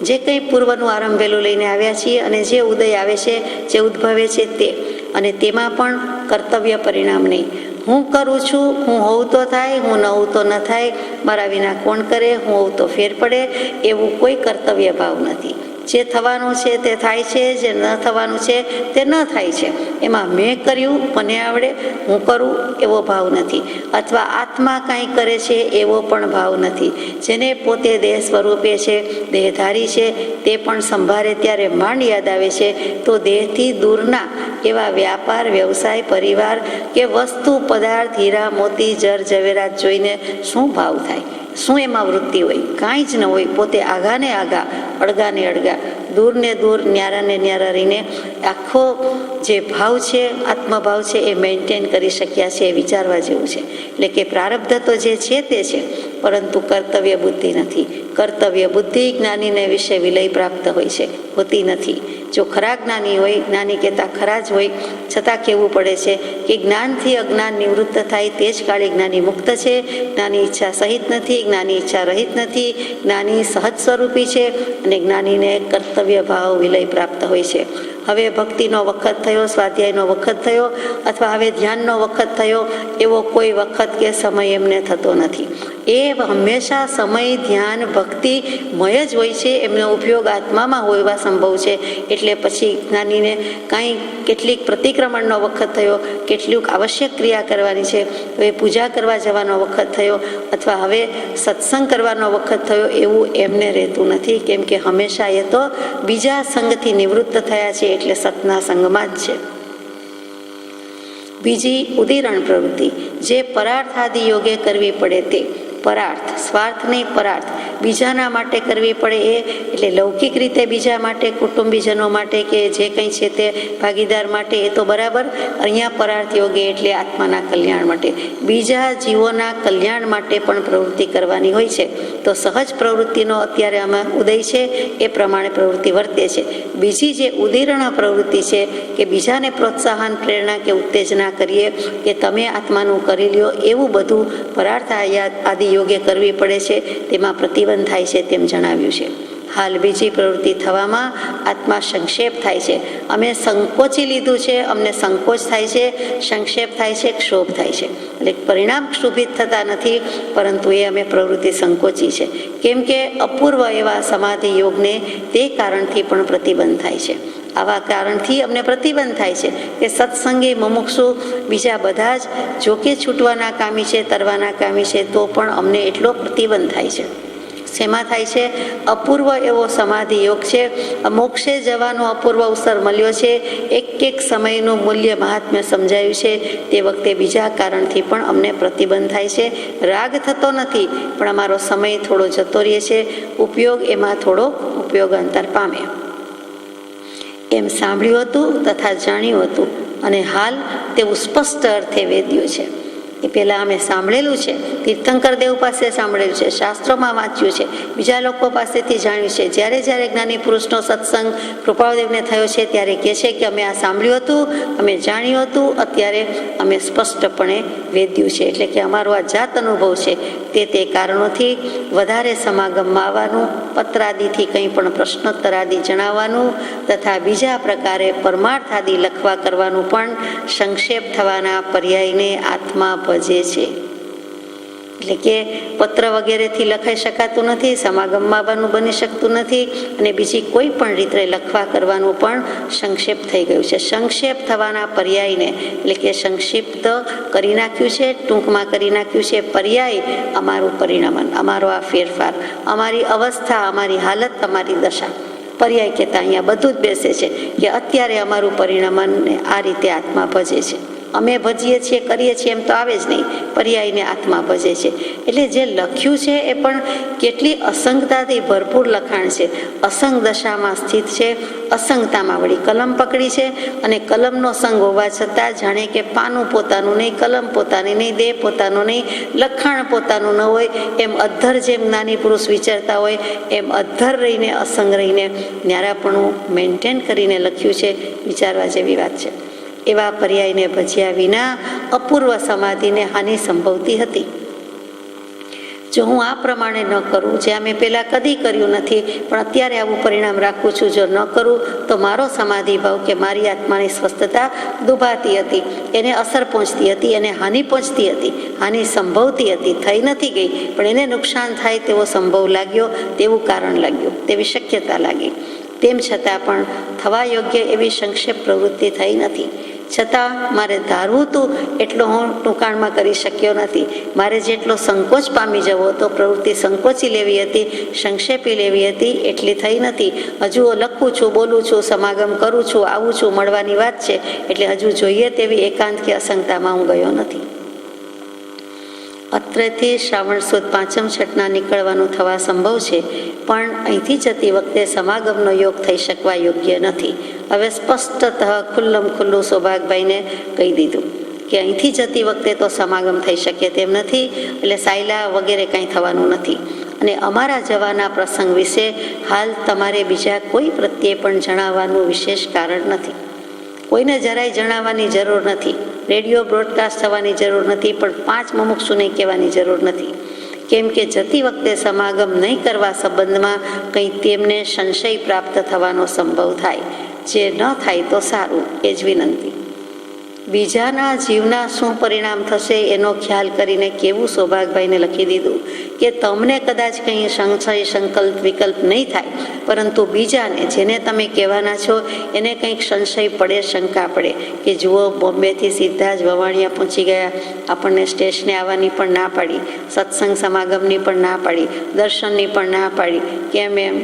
[SPEAKER 1] જે કંઈ પૂર્વનું આરંભેલું લઈને આવ્યા છીએ અને જે ઉદય આવે છે, જે ઉદ્ભવે છે તે, અને તેમાં પણ કર્તવ્ય પરિણામ નહીં. હું કરું છું, હું હોઉં તો થાય, હું ન હોઉં તો ન થાય, મારા વિના કોણ કરે, હું હોઉં તો ફેર પડે, એવું કોઈ કર્તવ્ય ભાવ નથી. જે થવાનું છે તે થાય છે, જે ન થવાનું છે તે ન થાય છે. એમાં મેં કર્યું, મને આવડે, હું કરું એવો ભાવ નથી, અથવા આત્મા કાંઈ કરે છે એવો પણ ભાવ નથી. જેને પોતે દેહ સ્વરૂપે છે, દેહધારી છે, તે પણ સંભાળે ત્યારે માંડ યાદ આવે છે, તો દેહથી દૂરના એવા વ્યાપાર, વ્યવસાય, પરિવાર કે વસ્તુ, પદાર્થ, હીરા, મોતી, જર ઝવેરાત જોઈને શું ભાવ થાય? શું એમાં વૃત્તિ હોય? કાંઈ જ ન હોય. પોતે આઘા ને આઘા, અળગા ને અળગા, દૂર ને દૂર, ન્યારા ને ન્યારા રહીને આખો જે ભાવ છે, આત્મભાવ છે, એ મેન્ટેન કરી શક્યા છે. એ વિચારવા જેવું છે. એટલે કે પ્રારબ્ધ તો જે છે તે છે, પરંતુ કર્તવ્ય બુદ્ધિ નથી. કર્તવ્ય બુદ્ધિ જ્ઞાનીને વિશે વિલય પ્રાપ્ત હોય છે, હોતી નથી. જો ખરા જ્ઞાની હોય, જ્ઞાની કહેતા ખરા જ હોય, છતાં કહેવું પડે છે કે જ્ઞાનથી અજ્ઞાન નિવૃત્ત થાય તે જ કાળે જ્ઞાની મુક્ત છે. જ્ઞાની ઈચ્છા સહિત નથી, જ્ઞાની ઈચ્છા રહિત નથી, જ્ઞાની સહજ સ્વરૂપી છે, અને જ્ઞાનીને કર્તવ્ય ભાવ વિલય પ્રાપ્ત હોય છે. હવે ભક્તિનો વખત થયો, સ્વાધ્યાયનો વખત થયો, અથવા હવે ધ્યાનનો વખત થયો, એવો કોઈ વખત કે સમય એમને થતો નથી. એ હંમેશા સમય, ધ્યાન, ભક્તિમય જ હોય છે. એમનો ઉપયોગ આત્મામાં હોય એવા સંભવ છે. એટલે પછી જ્ઞાનીને કાંઈ કેટલીક પ્રતિક્રમણનો વખત થયો, કેટલીક આવશ્યક ક્રિયા કરવાની છે, હવે પૂજા કરવા જવાનો વખત થયો, અથવા હવે સત્સંગ કરવાનો વખત થયો, એવું એમને રહેતું નથી. કેમ કે હંમેશા એ તો બીજા સંગથી નિવૃત્ત થયા છે, એટલે સતના સંગમાં જ છે. બીજી ઉદીરણ પ્રવૃત્તિ, જે પરાર્થાદિ યોગે કરવી પડે તે. પરાર્થ, સ્વાર્થ નહીં, પરાર્થ, બીજાના માટે કરવી પડે એ. એટલે લૌકિક રીતે બીજા માટે, કુટુંબીજનો માટે કે જે કંઈ છે તે ભાગીદાર માટે, એ તો બરાબર. અહીંયા પરાર્થ યોગે એટલે આત્માના કલ્યાણ માટે, બીજા જીવોના કલ્યાણ માટે પણ પ્રવૃત્તિ કરવાની હોય છે. તો સહજ પ્રવૃત્તિનો અત્યારે આમાં ઉદય છે, એ પ્રમાણે પ્રવૃત્તિ વર્તે છે. બીજી જે ઉદીરણ પ્રવૃત્તિ છે કે બીજાને પ્રોત્સાહન, પ્રેરણા કે ઉત્તેજના કરીએ કે તમે આત્માનું કરી લ્યો, એવું બધું પરાર્થ આદિ યોગે કરવી પડે છે. તેમાં પ્રતિબંધ થાય છે તેમ જણાવ્યું છે. હાલ બીજી પ્રવૃત્તિ થવામાં આત્મા સંક્ષેપ થાય છે. અમે સંકોચી લીધું છે, અમને સંકોચ થાય છે, સંક્ષેપ થાય છે, ક્ષોભ થાય છે. એટલે પરિણામ ક્ષુભિત થતા નથી, પરંતુ એ અમે પ્રવૃત્તિ સંકોચી છે. કેમ કે અપૂર્વ એવા સમાધિ યોગને તે કારણથી પણ પ્રતિબંધ થાય છે. આવા કારણથી અમને પ્રતિબંધ થાય છે કે સત્સંગી મુમુક્ષુ બીજા બધા જ જોકે છૂટવાના કામી છે, તરવાના કામી છે, તો પણ અમને એટલો પ્રતિબંધ થાય છે. શેમાં થાય છે? અપૂર્વ એવો સમાધિ યોગ છે. મોક્ષે જવાનો અપૂર્વ અવસર મળ્યો છે. એક સમયનું મૂલ્ય, મહાત્મ્ય સમજાયું છે. તે વખતે બીજા કારણથી પણ અમને પ્રતિબંધ થાય છે. રાગ થતો નથી, પણ અમારો સમય થોડો જતો રહે છે. ઉપયોગ એમાં થોડો ઉપયોગાંતર પામે. એમ સાંભળ્યું હતું તથા જાણ્યું હતું, અને હાલ તેવું સ્પષ્ટ અર્થે વેદ્યું છે. એ પહેલાં અમે સાંભળેલું છે, તીર્થંકર દેવ પાસે સાંભળેલું છે, શાસ્ત્રોમાં વાંચ્યું છે, બીજા લોકો પાસેથી જાણ્યું છે. જ્યારે જ્યારે જ્ઞાની પુરુષનો સત્સંગ કૃપાળુદેવને થયો છે ત્યારે કહે છે કે અમે આ સાંભળ્યું હતું, અમે જાણ્યું હતું, અત્યારે અમે સ્પષ્ટપણે વેદ્યું છે. એટલે કે અમારો આ જાત અનુભવ છે તે કારણોથી વધારે સમાગમમાં આવવાનું, પત્રાદિથી કંઈ પણ પ્રશ્નોત્તર આદિ જણાવવાનું તથા બીજા પ્રકારે પરમાર્થ આદિ લખવા કરવાનું પણ સંક્ષેપ થવાના પર્યાયને આત્મા ભજે છે. એટલે કે પત્ર વગેરેથી લખાઈ શકાતું નથી, સમાગમમાં આવવાનું બની શકતું નથી, અને બીજી કોઈ પણ રીતે લખવા કરવાનું પણ સંક્ષેપ થઈ ગયું છે. સંક્ષેપ થવાના પર્યાયને એટલે કે સંક્ષિપ્ત કરી નાખ્યું છે, ટૂંકમાં કરી નાખ્યું છે. પર્યાય અમારું પરિણમન, અમારો આ ફેરફાર, અમારી અવસ્થા, અમારી હાલત, અમારી દશા. પર્યાય કહેતા અહીંયા બધું જ બેસે છે કે અત્યારે અમારું પરિણમનને આ રીતે આત્મા ભજે છે. અમે ભજીએ છીએ, કરીએ છીએ એમ તો આવે જ નહીં, પર્યાયને આત્મા ભજે છે. એટલે જે લખ્યું છે એ પણ કેટલી અસંગતાથી ભરપૂર લખાણ છે. અસંગ દશામાં સ્થિત છે, અસંગતામાં વળી કલમ પકડી છે, અને કલમનો સંગ હોવા છતાં જાણે કે પાનું પોતાનું નહીં, કલમ પોતાની નહીં, દેહ પોતાનો નહીં, લખાણ પોતાનું ન હોય એમ અધ્ધર જેમ જ્ઞાની પુરુષ વિચારતા હોય એમ અધ્ધર રહીને, અસંગ રહીને ન્યારાપણું મેન્ટેન કરીને લખ્યું છે. વિચારવા જેવી વાત છે. એવા પર્યાયને ભજ્યા વિના અપૂર્વ સમાધિને હાનિ સંભવતી હતી. જો હું આ પ્રમાણે ન કરું, જે અમે પહેલાં કદી કર્યું નથી પણ અત્યારે આવું પરિણામ રાખું છું, જો ન કરું તો મારો સમાધિ ભાવ કે મારી આત્માની સ્વસ્થતા દુભાતી હતી, એને અસર પહોંચતી હતી, એને હાનિ પહોંચતી હતી, હાનિ સંભવતી હતી. થઈ નથી ગઈ પણ એને નુકસાન થાય તેવો સંભવ લાગ્યો, તેવું કારણ લાગ્યું, તેવી શક્યતા લાગી. તેમ છતાં પણ થવા યોગ્ય એવી સંક્ષેપ પ્રવૃત્તિ થઈ નથી. છતાં મારે ધારવું હતું એટલો હું ટૂંકાણમાં કરી શક્યો નથી. મારે જેટલો સંકોચ પામી જવો હતો, પ્રવૃત્તિ સંકોચી લેવી હતી, સંક્ષેપી લેવી હતી, એટલી થઈ નથી. હજુ લખું છું, બોલું છું, સમાગમ કરું છું, આવું છું, મળવાની વાત છે, એટલે હજુ જોઈએ તેવી એકાંત કે અસંગતામાં હું ગયો નથી. અત્રેથી શ્રાવણ સુદ પાંચમ છઠના નીકળવાનું થવા સંભવ છે, પણ અહીંથી જતી વખતે સમાગમનો યોગ થઈ શકવા યોગ્ય નથી. હવે સ્પષ્ટતઃ ખુલ્લમ ખુલ્લું સૌભાગભાઈને કહી દીધું કે અહીંથી જતી વખતે તો સમાગમ થઈ શકે તેમ નથી, એટલે સાયલા વગેરે કંઈ થવાનું નથી. અને અમારા જવાના પ્રસંગ વિશે હાલ તમારે બીજા કોઈ પ્રત્યે પણ જણાવવાનું વિશેષ કારણ નથી. કોઈને જરાય જણાવવાની જરૂર નથી. રેડિયો બ્રોડકાસ્ટ થવાની જરૂર નથી, પણ 5 મુમુક્ષુને કહેવાની જરૂર નથી. કેમ કે જતી વખતે સમાગમ નહીં કરવા સંબંધમાં કંઈ તેમને સંશય પ્રાપ્ત થવાનો સંભવ થાય. જે ન થાય તો સારું, એ જ વિનંતી. બીજાના જીવના શું પરિણામ થશે એનો ખ્યાલ કરીને કેવું સૌભાગભાઈને લખી દીધું કે તમને કદાચ કંઈ સંશય, સંકલ્પ, વિકલ્પ નહીં થાય, પરંતુ બીજાને જેને તમે કહેવાના છો એને કંઈક સંશય પડે, શંકા પડે કે જુઓ બોમ્બેથી સીધા જ વવાણિયા પહોંચી ગયા, આપણને સ્ટેશને આવવાની પણ ના પાડી, સત્સંગ સમાગમની પણ ના પાડી, દર્શનની પણ ના પાડી, કેમ એમ,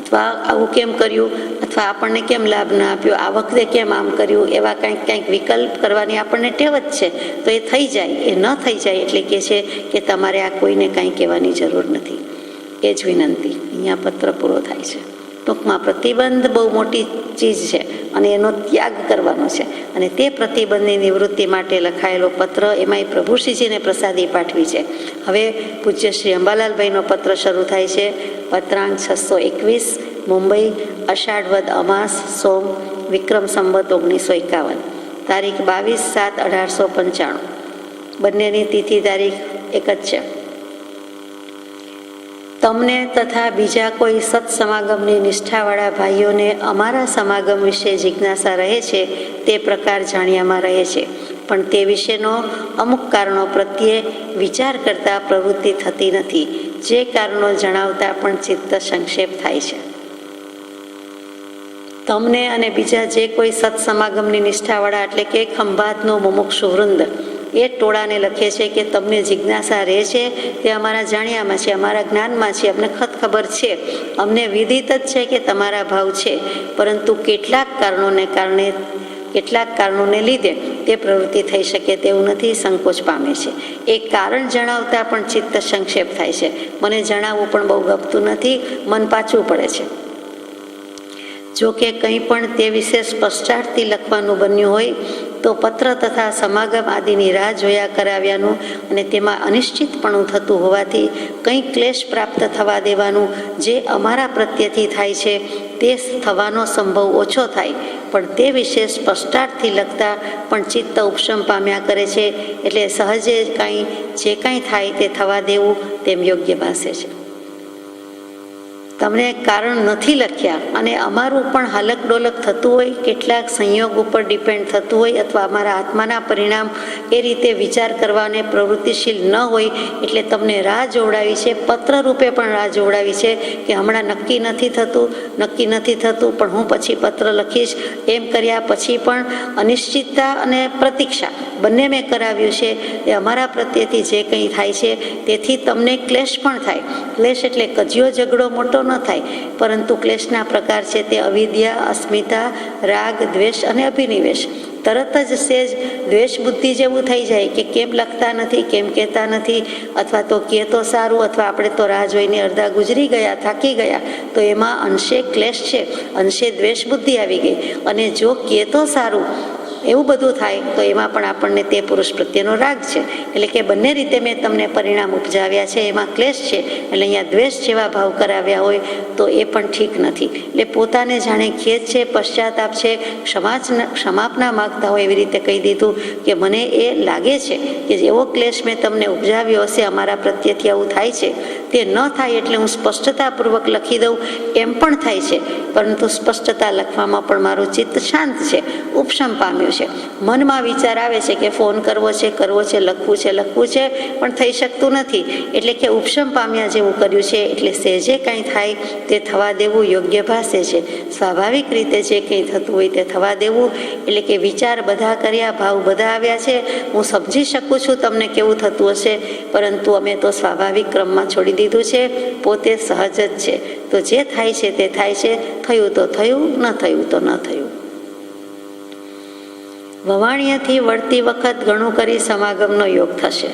[SPEAKER 1] અથવા આવું કેમ કર્યું, અથવા આપણને કેમ લાભ ના આપ્યો, આ વખતે કેમ આમ કર્યું, એવા કંઈક વિકલ્પ કરવાની આપણને ટેવ જ છે. તો એ થઈ જાય, એ ન થઈ જાય એટલે કહે છે કે તમારે આ કોઈને કાંઈ કહેવાની જરૂર નથી, એ જ વિનંતી. અહીંયા પત્ર પૂરો થાય છે. ટૂંકમાં પ્રતિબંધ બહુ મોટી ચીજ છે અને એનો ત્યાગ કરવાનો છે, અને તે પ્રતિબંધની નિવૃત્તિ માટે લખાયેલો પત્ર, એમાંય પ્રભુશ્રીજીને પ્રસાદી પાઠવી છે. હવે પૂજ્ય શ્રી અંબાલાલભાઈનો પત્ર શરૂ થાય છે. પત્રાંક 621, મુંબઈ, અષાઢ વદ અમાસ, સોમ, વિક્રમ સંવત 1951, તારીખ 22/7/1895. બંનેની તિથિ તારીખ એક જ છે. તમને તથા બીજા કોઈ સત્સમાગમની નિષ્ઠાવાળા ભાઈઓને અમારા સમાગમ વિશે જિજ્ઞાસા રહે છે તે પ્રકાર જાણ્યામાં રહે છે, પણ તે વિશેનો અમુક કારણો પ્રત્યે વિચાર કરતા પ્રવૃત્તિ થતી નથી. જે કારણો જણાવતા પણ ચિત્ત સંક્ષેપ થાય છે. તમને અને બીજા જે કોઈ સત્સમાગમની નિષ્ઠાવાળા એટલે કે ખંભાતનો મુમુક્ષુ વૃંદ એ ટોળાને લખે છે કે તમને જિજ્ઞાસા રહે છે તે અમારા જાણ્યામાં છે, અમારા જ્ઞાનમાં છે, અમને ખબર છે, અમને વિદિત જ છે કે તમારા ભાવ છે, પરંતુ કેટલાક કારણોને લીધે તે પ્રવૃત્તિ થઈ શકે તેવું નથી, સંકોચ પામે છે. એ કારણ જણાવતા પણ ચિત્ત સંક્ષેપ થાય છે. મને જણાવવું પણ બહુ ગમતું નથી, મન પાછું પડે છે. જો કે કંઈ પણ તે વિશે સ્પષ્ટાર્થથી લખવાનું બન્યું હોય તો પત્ર તથા સમાગમ આદિની રાહ જોયા કરાવ્યાનું અને તેમાં અનિશ્ચિતપણું થતું હોવાથી કંઈ ક્લેશ પ્રાપ્ત થવા દેવાનું જે અમારા પ્રત્યેથી થાય છે તે થવાનો સંભવ ઓછો થાય, પણ તે વિશે સ્પષ્ટાર્થથી લખતા પણ ચિત્ત ઉપશમ પામ્યા કરે છે. એટલે સહજે જે કાંઈ થાય તે થવા દેવું તેમ યોગ્ય ભાસે છે. તમને કારણ નથી લખ્યા અને અમારું પણ હાલક ડોલક થતું હોય, કેટલાક સંયોગ ઉપર ડિપેન્ડ થતું હોય, અથવા અમારા આત્માના પરિણામ એ રીતે વિચાર કરવાને પ્રવૃત્તિશીલ ન હોય, એટલે તમને રાહ જોવડાવી છે, પત્ર રૂપે પણ રાહ જોવડાવી છે કે હમણાં નક્કી નથી થતું પણ હું પછી પત્ર લખીશ. એમ કર્યા પછી પણ અનિશ્ચિતતા અને પ્રતીક્ષા બંને મેં કરાવ્યું છે. એ અમારા પ્રત્યેથી જે કંઈ થાય છે તેથી તમને ક્લેશ પણ થાય. ક્લેશ એટલે કજિયો ઝઘડો મોટો ન થાય, પરંતુ ક્લેશના પ્રકાર છે તે અવિદ્યા, અસ્મિતા, રાગ, દ્વેષ અને અભિનિવેશ. તરત જ સેજ દ્વેષ બુદ્ધિ જેવું થઈ જાય કે કેમ લખતા નથી, કેમ કહેતા નથી, અથવા તો કહે તો સારું, અથવા આપણે તો રાહ જોઈને અડધા ગુજરી ગયા, થાકી ગયા, તો એમાં અંશે ક્લેશ છે, અંશે દ્વેષ બુદ્ધિ આવી ગઈ. અને જો કહે તો સારું એવું બધું થાય તો એમાં પણ આપણને તે પુરુષ પ્રત્યેનો રાગ છે. એટલે કે બંને રીતે મેં તમને પરિણામ ઉપજાવ્યા છે, એમાં ક્લેશ છે, એટલે અહીંયા દ્વેષ જેવા ભાવ કરાવ્યા હોય તો એ પણ ઠીક નથી. એટલે પોતાને જાણે ખેદ છે, પશ્ચાતાપ છે, ક્ષમાપના માગતા હોય એવી રીતે કહી દીધું કે મને એ લાગે છે કે એવો ક્લેશ મેં તમને ઉપજાવ્યો હશે, અમારા પ્રત્યેથી આવું થાય છે, તે ન થાય એટલે હું સ્પષ્ટતાપૂર્વક લખી દઉં એમ પણ થાય છે, પરંતુ સ્પષ્ટતા લખવામાં પણ મારું ચિત્ત શાંત છે, ઉપશમ પામ્યું છે. મનમાં વિચાર આવે છે કે ફોન કરવો છે, લખવું છે, પણ થઈ શકતું નથી, એટલે કે ઉપશમ પામ્યા જેવું કર્યું છે. એટલે સહેજે કંઈ થાય તે થવા દેવું યોગ્ય ભાસે છે. સ્વાભાવિક રીતે જે કંઈ થતું હોય તે થવા દેવું, એટલે કે વિચાર બધા કર્યા, ભાવ બધા આવ્યા છે, હું સમજી શકું છું તમને કેવું થતું હશે, પરંતુ અમે તો સ્વાભાવિક ક્રમમાં છોડી દીધું છે, પોતે સહજ જ છે. તો જે થાય છે તે થાય છે, થયું તો થયું, ન થયું તો ન થયું. વવાણિયાથી વળતી વખત ઘણું કરી સમાગમનો યોગ થશે.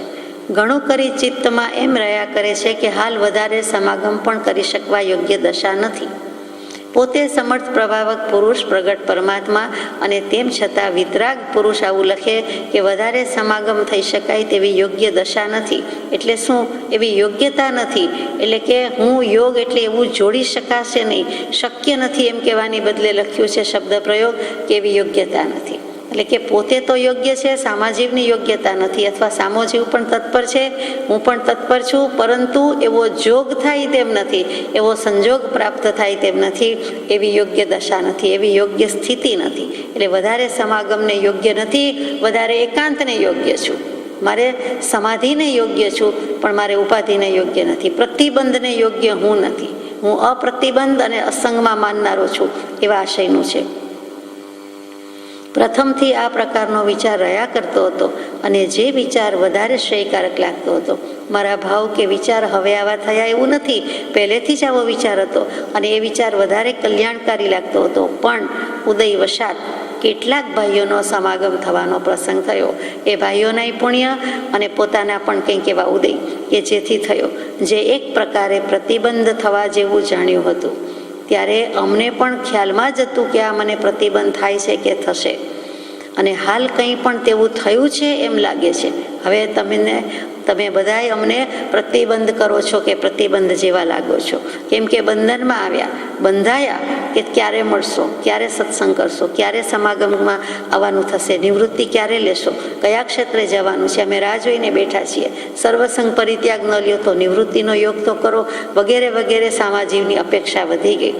[SPEAKER 1] ઘણું કરી ચિત્તમાં એમ રહ્યા કરે છે કે હાલ વધારે સમાગમ પણ કરી શકવા યોગ્ય દશા નથી. પોતે સમર્થ પ્રભાવક પુરુષ પ્રગટ પરમાત્મા, અને તેમ છતાં વિતરાગ પુરુષ આવું લખે કે વધારે સમાગમ થઈ શકાય તેવી યોગ્ય દશા નથી. એટલે શું? એવી યોગ્યતા નથી. એટલે કે હું યોગ એટલે એવું જોડી શકાશે નહીં, શક્ય નથી એમ કહેવાની બદલે લખ્યું છે શબ્દ પ્રયોગ કે એવી યોગ્યતા નથી. એટલે કે પોતે તો યોગ્ય છે, સામાજીવની યોગ્યતા નથી, અથવા સામોજીવ પણ તત્પર છે, હું પણ તત્પર છું, પરંતુ એવો જોગ થાય તેમ નથી, એવો સંજોગ પ્રાપ્ત થાય તેમ નથી, એવી યોગ્ય દશા નથી, એવી યોગ્ય સ્થિતિ નથી. એટલે વધારે સમાગમને યોગ્ય નથી, વધારે એકાંતને યોગ્ય છું. મારે સમાધિને યોગ્ય છું, પણ મારે ઉપાધિને યોગ્ય નથી. પ્રતિબંધને યોગ્ય હું નથી, હું અપ્રતિબંધ અને અસંગમાં માનનારો છું, એવા આશયનું છે. પ્રથમથી આ પ્રકારનો વિચાર રહ્યા કરતો હતો, અને જે વિચાર વધારે શ્રેયકારક લાગતો હતો. મારા ભાવ કે વિચાર હવે આવા થયા એવું નથી, પહેલેથી જ આવો વિચાર હતો, અને એ વિચાર વધારે કલ્યાણકારી લાગતો હતો. પણ ઉદયવશાત કેટલાક ભાઈઓનો સમાગમ થવાનો પ્રસંગ થયો. એ ભાઈઓના પુણ્ય અને પોતાના પણ કંઈક એવા ઉદય કે જેથી થયો, જે એક પ્રકારે પ્રતિબંધ થવા જેવું જાણ્યું હતું. ત્યારે અમને પણ ખ્યાલમાં જ હતું કે આ મને પ્રતિબંધ થાય છે કે થશે, અને હાલ કંઈ પણ તેવું થયું છે એમ લાગે છે. હવે તમે બધાય અમને પ્રતિબંધ કરો છો કે પ્રતિબંધ જેવા લાગો છો, કેમ કે બંધનમાં આવ્યા, બંધાયા કે ક્યારે મળશો, ક્યારે સત્સંગ કરશો, ક્યારે સમાગમમાં આવવાનું થશે, નિવૃત્તિ ક્યારે લેશો, કયા ક્ષેત્રે જવાનું છે, અમે રાહ જોઈને બેઠા છીએ, સર્વસંગ પરિત્યાગ ન લ્યો તો નિવૃત્તિનો યોગ તો કરો, વગેરે વગેરે સામાજીવની અપેક્ષા વધી ગઈ,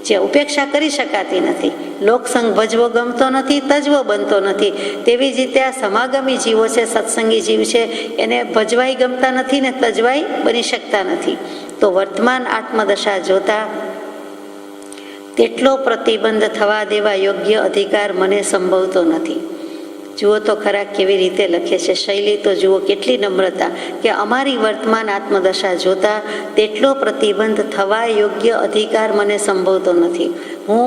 [SPEAKER 1] જે ઉપેક્ષા કરી શકાતી નથી. લોકસંગ ભજવો ગમતો નથી, તજવો બનતો નથી. તેવી જ રીતે આ સમાગમી જીવો છે, સત્સંગી જીવ છે, એને ભજવાય ગમતા નથી ને તજવાય બની શકતા નથી. તો વર્તમાન આત્મદશા જોતા તેટલો પ્રતિબંધ થવા દેવા યોગ્ય અધિકાર મને સંભવતો નથી. જુઓ તો ખરા કેવી રીતે લખે છે, શૈલી તો જુઓ કેટલી નમ્રતા, કે અમારી વર્તમાન આત્મદશા જોતા તેટલો પ્રતિબંધ થવા યોગ્ય અધિકાર મને સંભવતો નથી. હું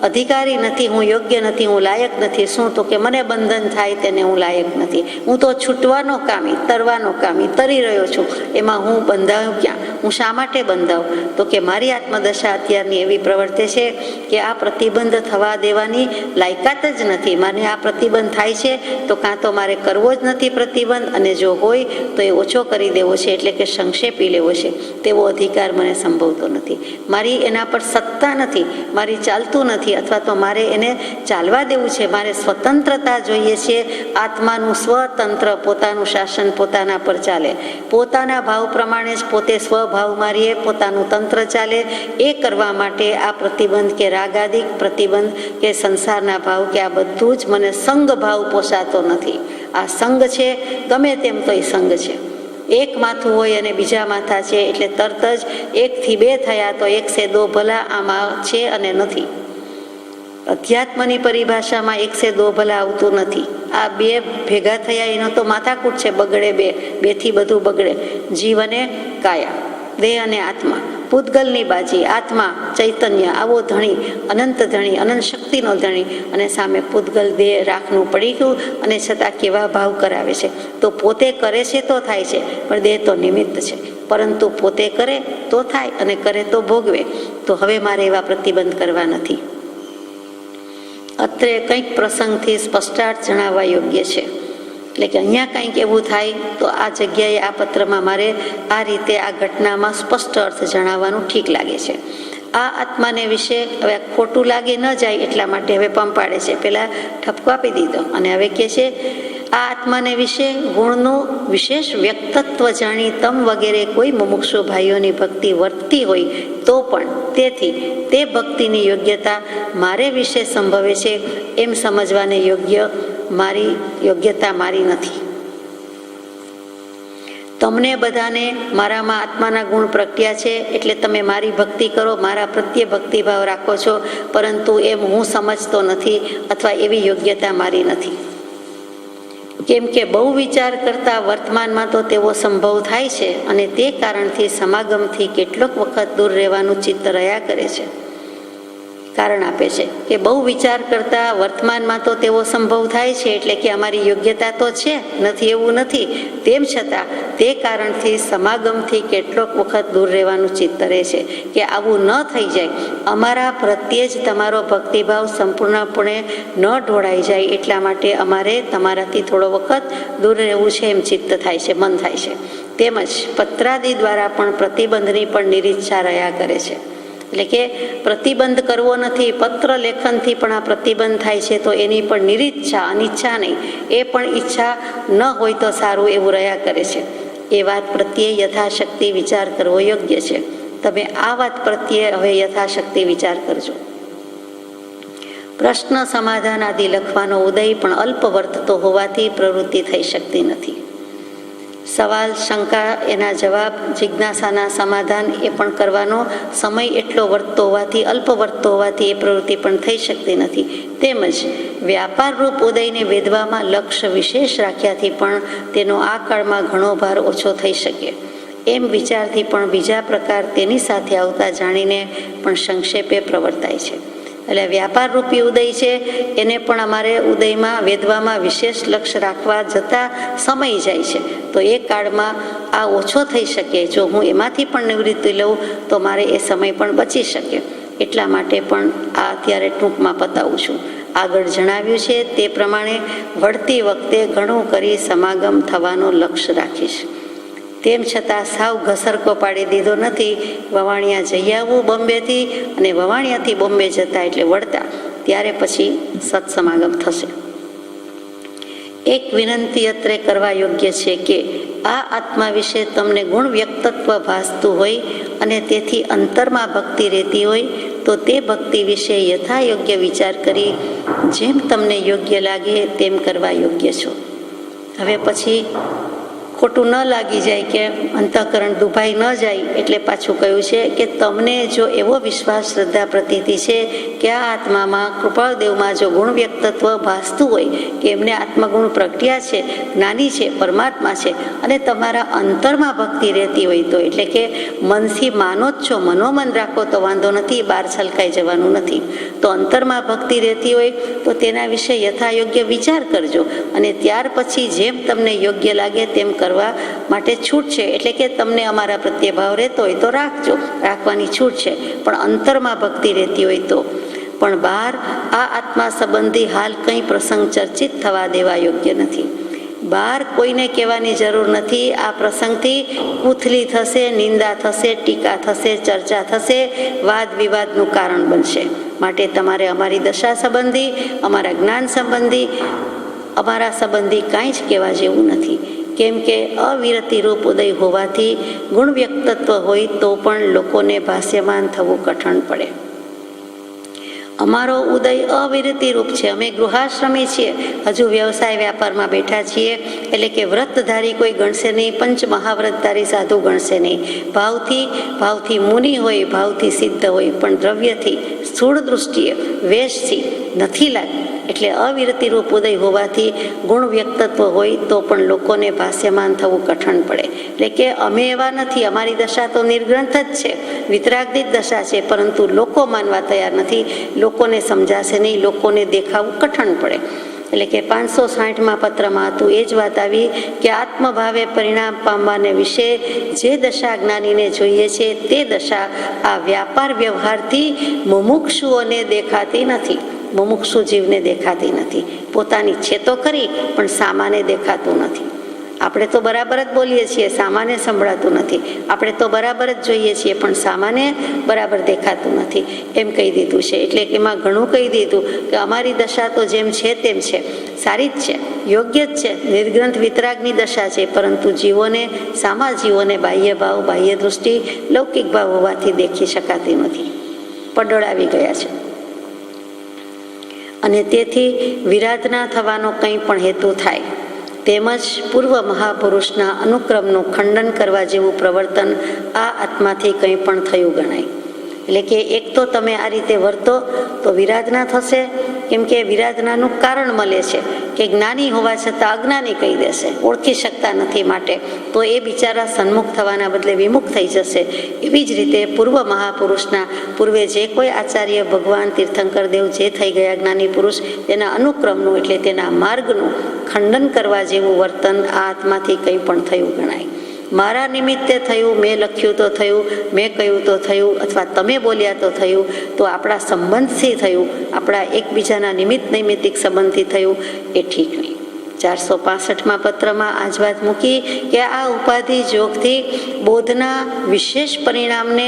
[SPEAKER 1] અધિકારી નથી, હું યોગ્ય નથી, હું લાયક નથી. શું? તો કે મને બંધન થાય તેને હું લાયક નથી. હું તો છૂટવાનો કામી, તરવાનો કામી, તરી રહ્યો છું, એમાં હું બંધાયું ક્યાં? હું શા માટે બંધાવું? તો કે મારી આત્મદશા અત્યારની એવી પ્રવર્તે છે કે આ પ્રતિબંધ થવા દેવાની લાયકાત જ નથી. મને આ પ્રતિબંધ થાય છે તો કાં તો મારે કરવો જ નથી પ્રતિબંધ, અને જો હોય તો એ ઓછો કરી દેવો છે, એટલે કે સંક્ષેપી લેવો છે, તેવો અધિકાર મને સંભવતો નથી. મારી એના પર સત્તા નથી, મારી ચાલતું નથી, અથવા તો મારે એને ચાલવા દેવું છે. મારે સ્વતંત્રતા જોઈએ છે. આત્માનું સ્વતંત્ર, પોતાનું શાસન પોતાના પર ચાલે, પોતાના ભાવ પ્રમાણે જ પોતે સ્વભાવ મારીએ, પોતાનું તંત્ર ચાલે. એ કરવા માટે આ પ્રતિબંધ કે રાગાદિક પ્રતિબંધ કે સંસારના ભાવ કે આ બધું જ મને સંગ ભાવ પોસાતો નથી. આ સંગ છે, ગમે તેમ તો એ સંગ છે. એક માથું હોય અને બીજા માથા છે, એટલે તરત જ 1 થી 2 થયા તો 1 સે 2 ભલા આમાં છે અને નથી. અધ્યાત્મની પરિભાષામાં 1 સે 2 ભલા આવતું નથી. આ 2 ભેગા થયા એનો તો માથાકૂટ છે, બગડે 2 થી બધું બગડે. જીવ અને કાયા, દેહ અને આત્મા, પૂતગલની બાજી, આત્મા ચૈતન્ય આવો ધણી, અનંત શક્તિનો ધણી, અને સામે પૂતગલ દેહ રાખનું પડી ગયું, અને છતાં કેવા ભાવ કરાવે છે. તો પોતે કરે છે તો થાય છે, પણ દેહ તો નિમિત્ત છે. પરંતુ પોતે કરે તો થાય અને કરે તો ભોગવે. તો હવે મારે એવા પ્રતિબંધ કરવા નથી. અત્રે કંઈક પ્રસંગથી સ્પષ્ટાર્થ જણાવવા યોગ્ય છે. એટલે કે અહીંયા કંઈક એવું થાય તો આ જગ્યાએ આ પત્રમાં મારે આ રીતે આ ઘટનામાં સ્પષ્ટ અર્થ જણાવવાનું ઠીક લાગે છે. આ આત્માને વિશે હવે ખોટું લાગી ન જાય એટલા માટે હવે પંપાડે છે. પહેલાં ઠપકો આપી દીધો અને હવે કહે છે આ આત્માને વિશે ગુણનું વિશેષ વ્યક્તત્વ જાણી તમ વગેરે કોઈ મુમુક્ષુ ભાઈઓની ભક્તિ વર્તતી હોય તો પણ તેથી તે ભક્તિની યોગ્યતા મારે વિશે સંભવે છે એમ સમજવાને યોગ્યતા મારી નથી. તમને બધાને મારામાં આત્માના ગુણ પ્રગટ્યા છે એટલે તમે મારી ભક્તિ કરો, મારા પ્રત્યે ભક્તિભાવ રાખો છો, પરંતુ એમ હું સમજતો નથી અથવા એવી યોગ્યતા મારી નથી. કેમ કે બહુ વિચાર કરતા વર્તમાનમાં તો તેવો સંભવ થાય છે, અને તે કારણથી સમાગમથી કેટલોક વખત દૂર રહેવાનું ચિત્ત રહ્યા કરે છે. કારણ આપે છે કે બહુ વિચાર કરતા વર્તમાનમાં તો તેવો સંભવ થાય છે, એટલે કે અમારી યોગ્યતા તો છે, નથી એવું નથી, તેમ છતાં તે કારણથી સમાગમથી કેટલોક વખત દૂર રહેવાનું ચિત્ત રહે છે કે આવું ન થઈ જાય, અમારા પ્રત્યે જ તમારો ભક્તિભાવ સંપૂર્ણપણે ન ઢોળાઈ જાય એટલા માટે અમારે તમારાથી થોડો વખત દૂર રહેવું છે એમ ચિત્ત થાય છે, મન થાય છે. તેમજ પત્રાદિ દ્વારા પણ પ્રતિબંધની પણ નિરીચ્છા રહ્યા કરે છે. એટલે કે પ્રતિબંધ કરવો નથી, પત્ર લેખનથી પણ આ પ્રતિબંધ થાય છે, તો એની પણ નિરીચ્છા, અનિચ્છા નહીં, એ પણ ઈચ્છા ન હોય તો સારું એવું રહ્યા કરે છે. એ વાત પ્રત્યે યથાશક્તિ વિચાર કરવો યોગ્ય છે. તમે આ વાત પ્રત્યે હવે યથાશક્તિ વિચાર કરજો. પ્રશ્ન સમાધાન આદિ લખવાનો ઉદય પણ અલ્પ વર્તતો હોવાથી પ્રવૃત્તિ થઈ શકતી નથી. સવાલ, શંકા, એના જવાબ, જિજ્ઞાસાના સમાધાન એ પણ કરવાનો સમય એટલો વર્તતો હોવાથી, અલ્પ વર્તતો હોવાથી એ પ્રવૃત્તિ પણ થઈ શકતી નથી. તેમજ વ્યાપાર રૂપ ઉદયને વેધવામાં લક્ષ્ય વિશેષ રાખ્યાથી પણ તેનો આ કાળમાં ઘણો ભાર ઓછો થઈ શકે એમ વિચારથી પણ બીજા પ્રકાર તેની સાથે આવતા જાણીને પણ સંક્ષેપે પ્રવર્તાય છે. એટલે વ્યાપાર રૂપી ઉદય છે એને પણ અમારે ઉદયમાં વેધવામાં વિશેષ લક્ષ્ય રાખવા જતાં સમય જાય છે, તો એ કાળમાં આ ઓછો થઈ શકે. જો હું એમાંથી પણ નિવૃત્તિ લઉં તો મારે એ સમય પણ બચી શકે. એટલા માટે પણ આ અત્યારે ટૂંકમાં પતાવું છું. આગળ જણાવ્યું છે તે પ્રમાણે વળતી વખતે ઘણું કરી સમાગમ થવાનો લક્ષ્ય રાખીશ. તેમ છતાં સાવ ઘસરકો પાડી દીધો નથી. વવાણિયા જઈ આવવું બોમ્બેથી, અને વવાણિયાથી બોમ્બે જતા એટલે વળતા, ત્યારે પછી સત્સમાગમ થશે. એક વિનંતી અત્રે કરવા યોગ્ય છે કે આ આત્મા વિશે તમને ગુણ વ્યક્તત્વ ભાસતું હોય અને તેથી અંતરમાં ભક્તિ રહેતી હોય તો તે ભક્તિ વિશે યથાયોગ્ય વિચાર કરી જેમ તમને યોગ્ય લાગે તેમ કરવા યોગ્ય છો. હવે પછી ખોટું ન લાગી જાય કે અંતઃકરણ દુભાઈ ન જાય, એટલે પાછું કહ્યું છે કે તમને જો એવો વિશ્વાસ, શ્રદ્ધા, પ્રતીતિ છે કે આ આત્મામાં કૃપાળદેવમાં જો ગુણ વ્યક્તત્વ ભાસતું હોય કે એમને આત્મગુણ પ્રગટ્યા છે, જ્ઞાની છે, પરમાત્મા છે, અને તમારા અંતરમાં ભક્તિ રહેતી હોય તો, એટલે કે મનથી માનો જ છો, મનોમન રાખો તો વાંધો નથી, બહાર છલકાઈ જવાનું નથી. તો અંતરમાં ભક્તિ રહેતી હોય તો તેના વિશે યથાયોગ્ય વિચાર કરજો, અને ત્યાર પછી જેમ તમને યોગ્ય લાગે તેમ કરવા કરવા માટે છૂટ છે. એટલે કે તમને અમારા પ્રત્યે ભાવ રહેતો હોય તો રાખજો, રાખવાની છૂટ છે, પણ અંતરમાં ભક્તિ રહેતી હોય તો. પણ બહાર આ આત્મા સંબંધી હાલ કંઈ પ્રસંગ ચર્ચિત થવા દેવા યોગ્ય નથી. બહાર કોઈને કહેવાની જરૂર નથી. આ પ્રસંગથી કૂથલી થશે, નિંદા થશે, ટીકા થશે, ચર્ચા થશે, વાદ વિવાદનું કારણ બનશે. માટે તમારે અમારી દશા સંબંધી, અમારા જ્ઞાન સંબંધી, અમારા સંબંધી કાંઈ જ કહેવા જેવું નથી. કેમ કે અવિરતિ રૂપ ઉદય હોવાથી ગુણ વ્યક્તત્વ હોય તો પણ લોકોને ભાષ્યમાન થવું કઠણ પડે. અમારો ઉદય અવિરતિ રૂપ છે. અમે ગૃહાશ્રમી છીએ, હજુ વ્યવસાય વ્યાપારમાં બેઠા છીએ. એટલે કે વ્રતધારી કોઈ ગણશે નહીં, પંચ મહાવ્રતધારી સાધુ ગણશે નહીં. ભાવથી મુનિ હોય, ભાવથી સિદ્ધ હોય, પણ દ્રવ્યથી, સ્થૂળ દૃષ્ટિએ, વેશથી નથી લાગતું. એટલે અવિરતિ રૂપ ઉદય હોવાથી ગુણ વ્યક્તત્વ હોય તો પણ લોકોને ભાષ્યમાન થવું કઠણ પડે. એટલે કે અમે એવા નથી, અમારી દશા તો નિર્ગ્રંથ જ છે, વિતરાગની જ દશા છે, પરંતુ લોકો માનવા તૈયાર નથી. લોકોને સમજાશે નહીં, લોકોને દેખાવું કઠણ પડે. એટલે કે 560માં પત્રમાં હતું એ જ વાત આવી કે આત્મભાવે પરિણામ પામવાને વિશે જે દશા જ્ઞાનીને જોઈએ છે તે દશા આ વ્યાપાર વ્યવહારથી મુમુક્ષુઓને દેખાતી નથી. મુમુક્ષુ જીવને દેખાતી નથી. પોતાની છે તો ખરી, પણ સામાને દેખાતું નથી. આપણે તો બરાબર જ બોલીએ છીએ, સામાને સંભળાતું નથી. આપણે તો બરાબર જ જોઈએ છીએ, પણ સામાને બરાબર દેખાતું નથી. એમ કહી દીધું છે. એટલે એમાં ઘણું કહી દીધું કે અમારી દશા તો જેમ છે તેમ છે, સારી જ છે, યોગ્ય જ છે, નિર્ગ્રંથ વિતરાગની દશા છે. પરંતુ જીવોને, સામા જીવોને બાહ્ય ભાવ, બાહ્ય દૃષ્ટિ, લૌકિક ભાવ હોવાથી દેખી શકાતી નથી, પડોળાવી ગયા છે. અને તેથી વિરાધના થવાનો કંઈ પણ હેતુ થાય તેમજ પૂર્વ મહાપુરુષના અનુક્રમનું ખંડન કરવા જેવું પ્રવર્તન આ આત્માથી કંઈ પણ થયું ગણાય. એટલે કે એક તો તમે આ રીતે વર્તો તો વિરાધના થશે. કેમ કે વિરાધનાનું કારણ મળે છે કે જ્ઞાની હોવા છતાં અજ્ઞાની કહી દેશે, ઓળખી શકતા નથી. માટે તો એ બિચારા સન્મુખ થવાના બદલે વિમુખ થઈ જશે. એવી જ રીતે પૂર્વ મહાપુરુષના પૂર્વે જે કોઈ આચાર્ય, ભગવાન, તીર્થંકર દેવ જે થઈ ગયા જ્ઞાની પુરુષ, તેના અનુક્રમનું એટલે તેના માર્ગનું ખંડન કરવા જેવું વર્તન આ આત્માથી કંઈ પણ થયું ગણાય. મારા નિમિત્તે થયું, મેં લખ્યું તો થયું, મેં કહ્યું તો થયું, અથવા તમે બોલ્યા તો થયું, તો આપણા સંબંધથી થયું, આપણા એકબીજાના નિમિત્ત નૈમિત્તિક સંબંધથી થયું, એ ઠીક નહીં. 465માં પત્રમાં આ જ વાત મૂકી કે આ ઉપાધિ જોગથી બોધના વિશેષ પરિણામને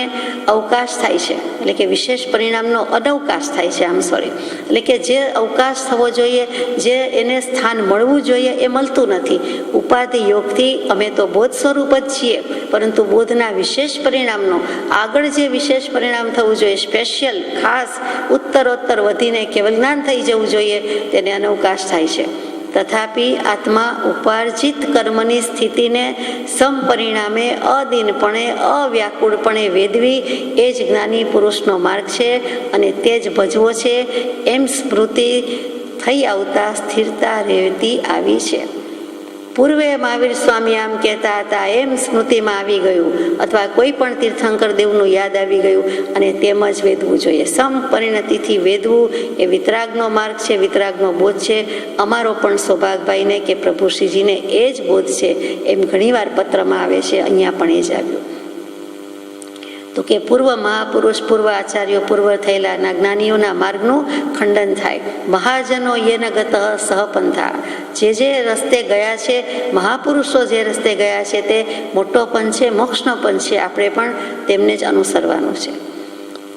[SPEAKER 1] અવકાશ થાય છે. એટલે કે વિશેષ પરિણામનો અનવકાશ થાય છે. એટલે કે જે અવકાશ થવો જોઈએ, જે એને સ્થાન મળવું જોઈએ, એ મળતું નથી. ઉપાધિ યોગથી અમે તો બોધ સ્વરૂપ જ છીએ, પરંતુ બોધના વિશેષ પરિણામનો આગળ જે વિશેષ પરિણામ થવું જોઈએ, સ્પેશિયલ, ખાસ, ઉત્તરોત્તર વધીને કેવલ જ્ઞાન થઈ જવું જોઈએ, તેને અનવકાશ થાય છે. તથાપિ આત્મા ઉપાર્જિત કર્મની સ્થિતિને સમપરિણામે અદીનપણે, અવ્યાકુળપણે વેદવી એ જ જ્ઞાની પુરુષનો માર્ગ છે અને તે જ ભજવો છે એમ સ્મૃતિ થઈ આવતા સ્થિરતા રહેતી આવી છે. પૂર્વે મહાવીર સ્વામી આમ કહેતા હતા, એમ સ્મૃતિમાં આવી ગયું, અથવા કોઈ પણ તીર્થંકર દેવનું યાદ આવી ગયું, અને તેમ જ વેદવું જોઈએ. સમપરિણતિથી વેદવું એ વિતરાગનો માર્ગ છે, વિતરાગનો બોધ છે. અમારો પણ સૌભાગભાઈને કે પ્રભુશ્રીજીને એ જ બોધ છે એમ ઘણીવાર પત્રમાં આવે છે. અહીંયા પણ એ જ આવ્યું. તો કે પૂર્વ મહાપુરુષ, પૂર્વ આચાર્યો, પૂર્વ થયેલાના જ્ઞાનીઓના માર્ગનું ખંડન થાય. મહાજનો યેન ગત સહપંથા, જે રસ્તે ગયા છે, મહાપુરુષો જે રસ્તે ગયા છે તે મોટો પંથ છે, મોક્ષનો પંથ છે. આપણે પણ તેમને જ અનુસરવાનું છે.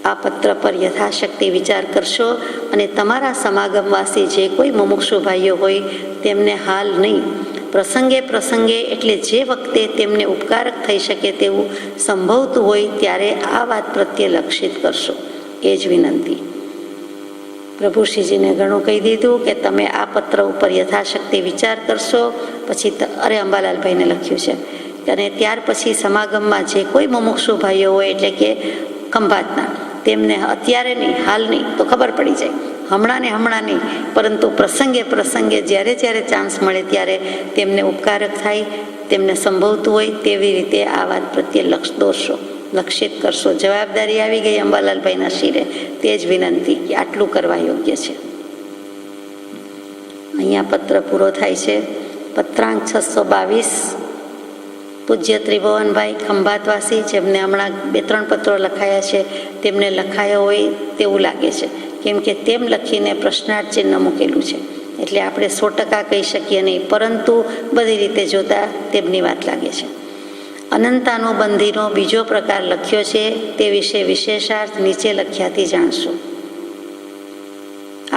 [SPEAKER 1] આ પત્ર પર યથાશક્તિ વિચાર કરશો અને તમારા સમાગમવાસી જે કોઈ મુમુક્ષુ ભાઈઓ હોય તેમને હાલ નહીં, પ્રસંગે એટલે જે વખતે તેમને ઉપકારક થઈ શકે તેવું સંભવતું હોય ત્યારે આ વાત પ્રત્યે લક્ષિત કરશો. એ જ વિનંતી. પ્રભુશ્રીજીને ઘણું કહી દીધું કે તમે આ પત્ર ઉપર યથાશક્તિ વિચાર કરશો. પછી અંબાલાલભાઈને લખ્યું છે. અને ત્યાર પછી સમાગમમાં જે કોઈ મુમુક્ષુ ભાઈઓ હોય, એટલે કે ખંભાતના, તેમને અત્યારે નહીં, હાલ નહીં તો ખબર પડી જાય, હમણાં નહીં, પરંતુ પ્રસંગે જ્યારે ચાન્સ મળે ત્યારે તેમને ઉપકારક થાય, તેમને સંભવતું હોય તેવી રીતે આ વાત પ્રત્યે લક્ષિત કરશો. જવાબદારી આવી ગઈ અંબાલાલભાઈના શિરે. તે જ વિનંતી કે આટલું કરવા યોગ્ય છે. અહીંયા પત્ર પૂરો થાય છે. પત્રાંક 622 પૂજ્ય ત્રિભુવનભાઈ ખંભાતવાસી, જેમને હમણાં 2-3 પત્રો લખાયા છે, તેમને લખાયા હોય તેવું લાગે છે, કેમ કે તેમ લખીને પ્રશ્નાર્થ ચિહ્ન મૂકેલું છે. એટલે આપણે 100% કહી શકીએ નહીં, પરંતુ બધી રીતે જોતા તેમની વાત લાગે છે. અનંતાનુબંધીનો બીજો પ્રકાર લખ્યો છે, તે વિશે વિશેષાર્થ નીચે લખ્યાથી જાણશો.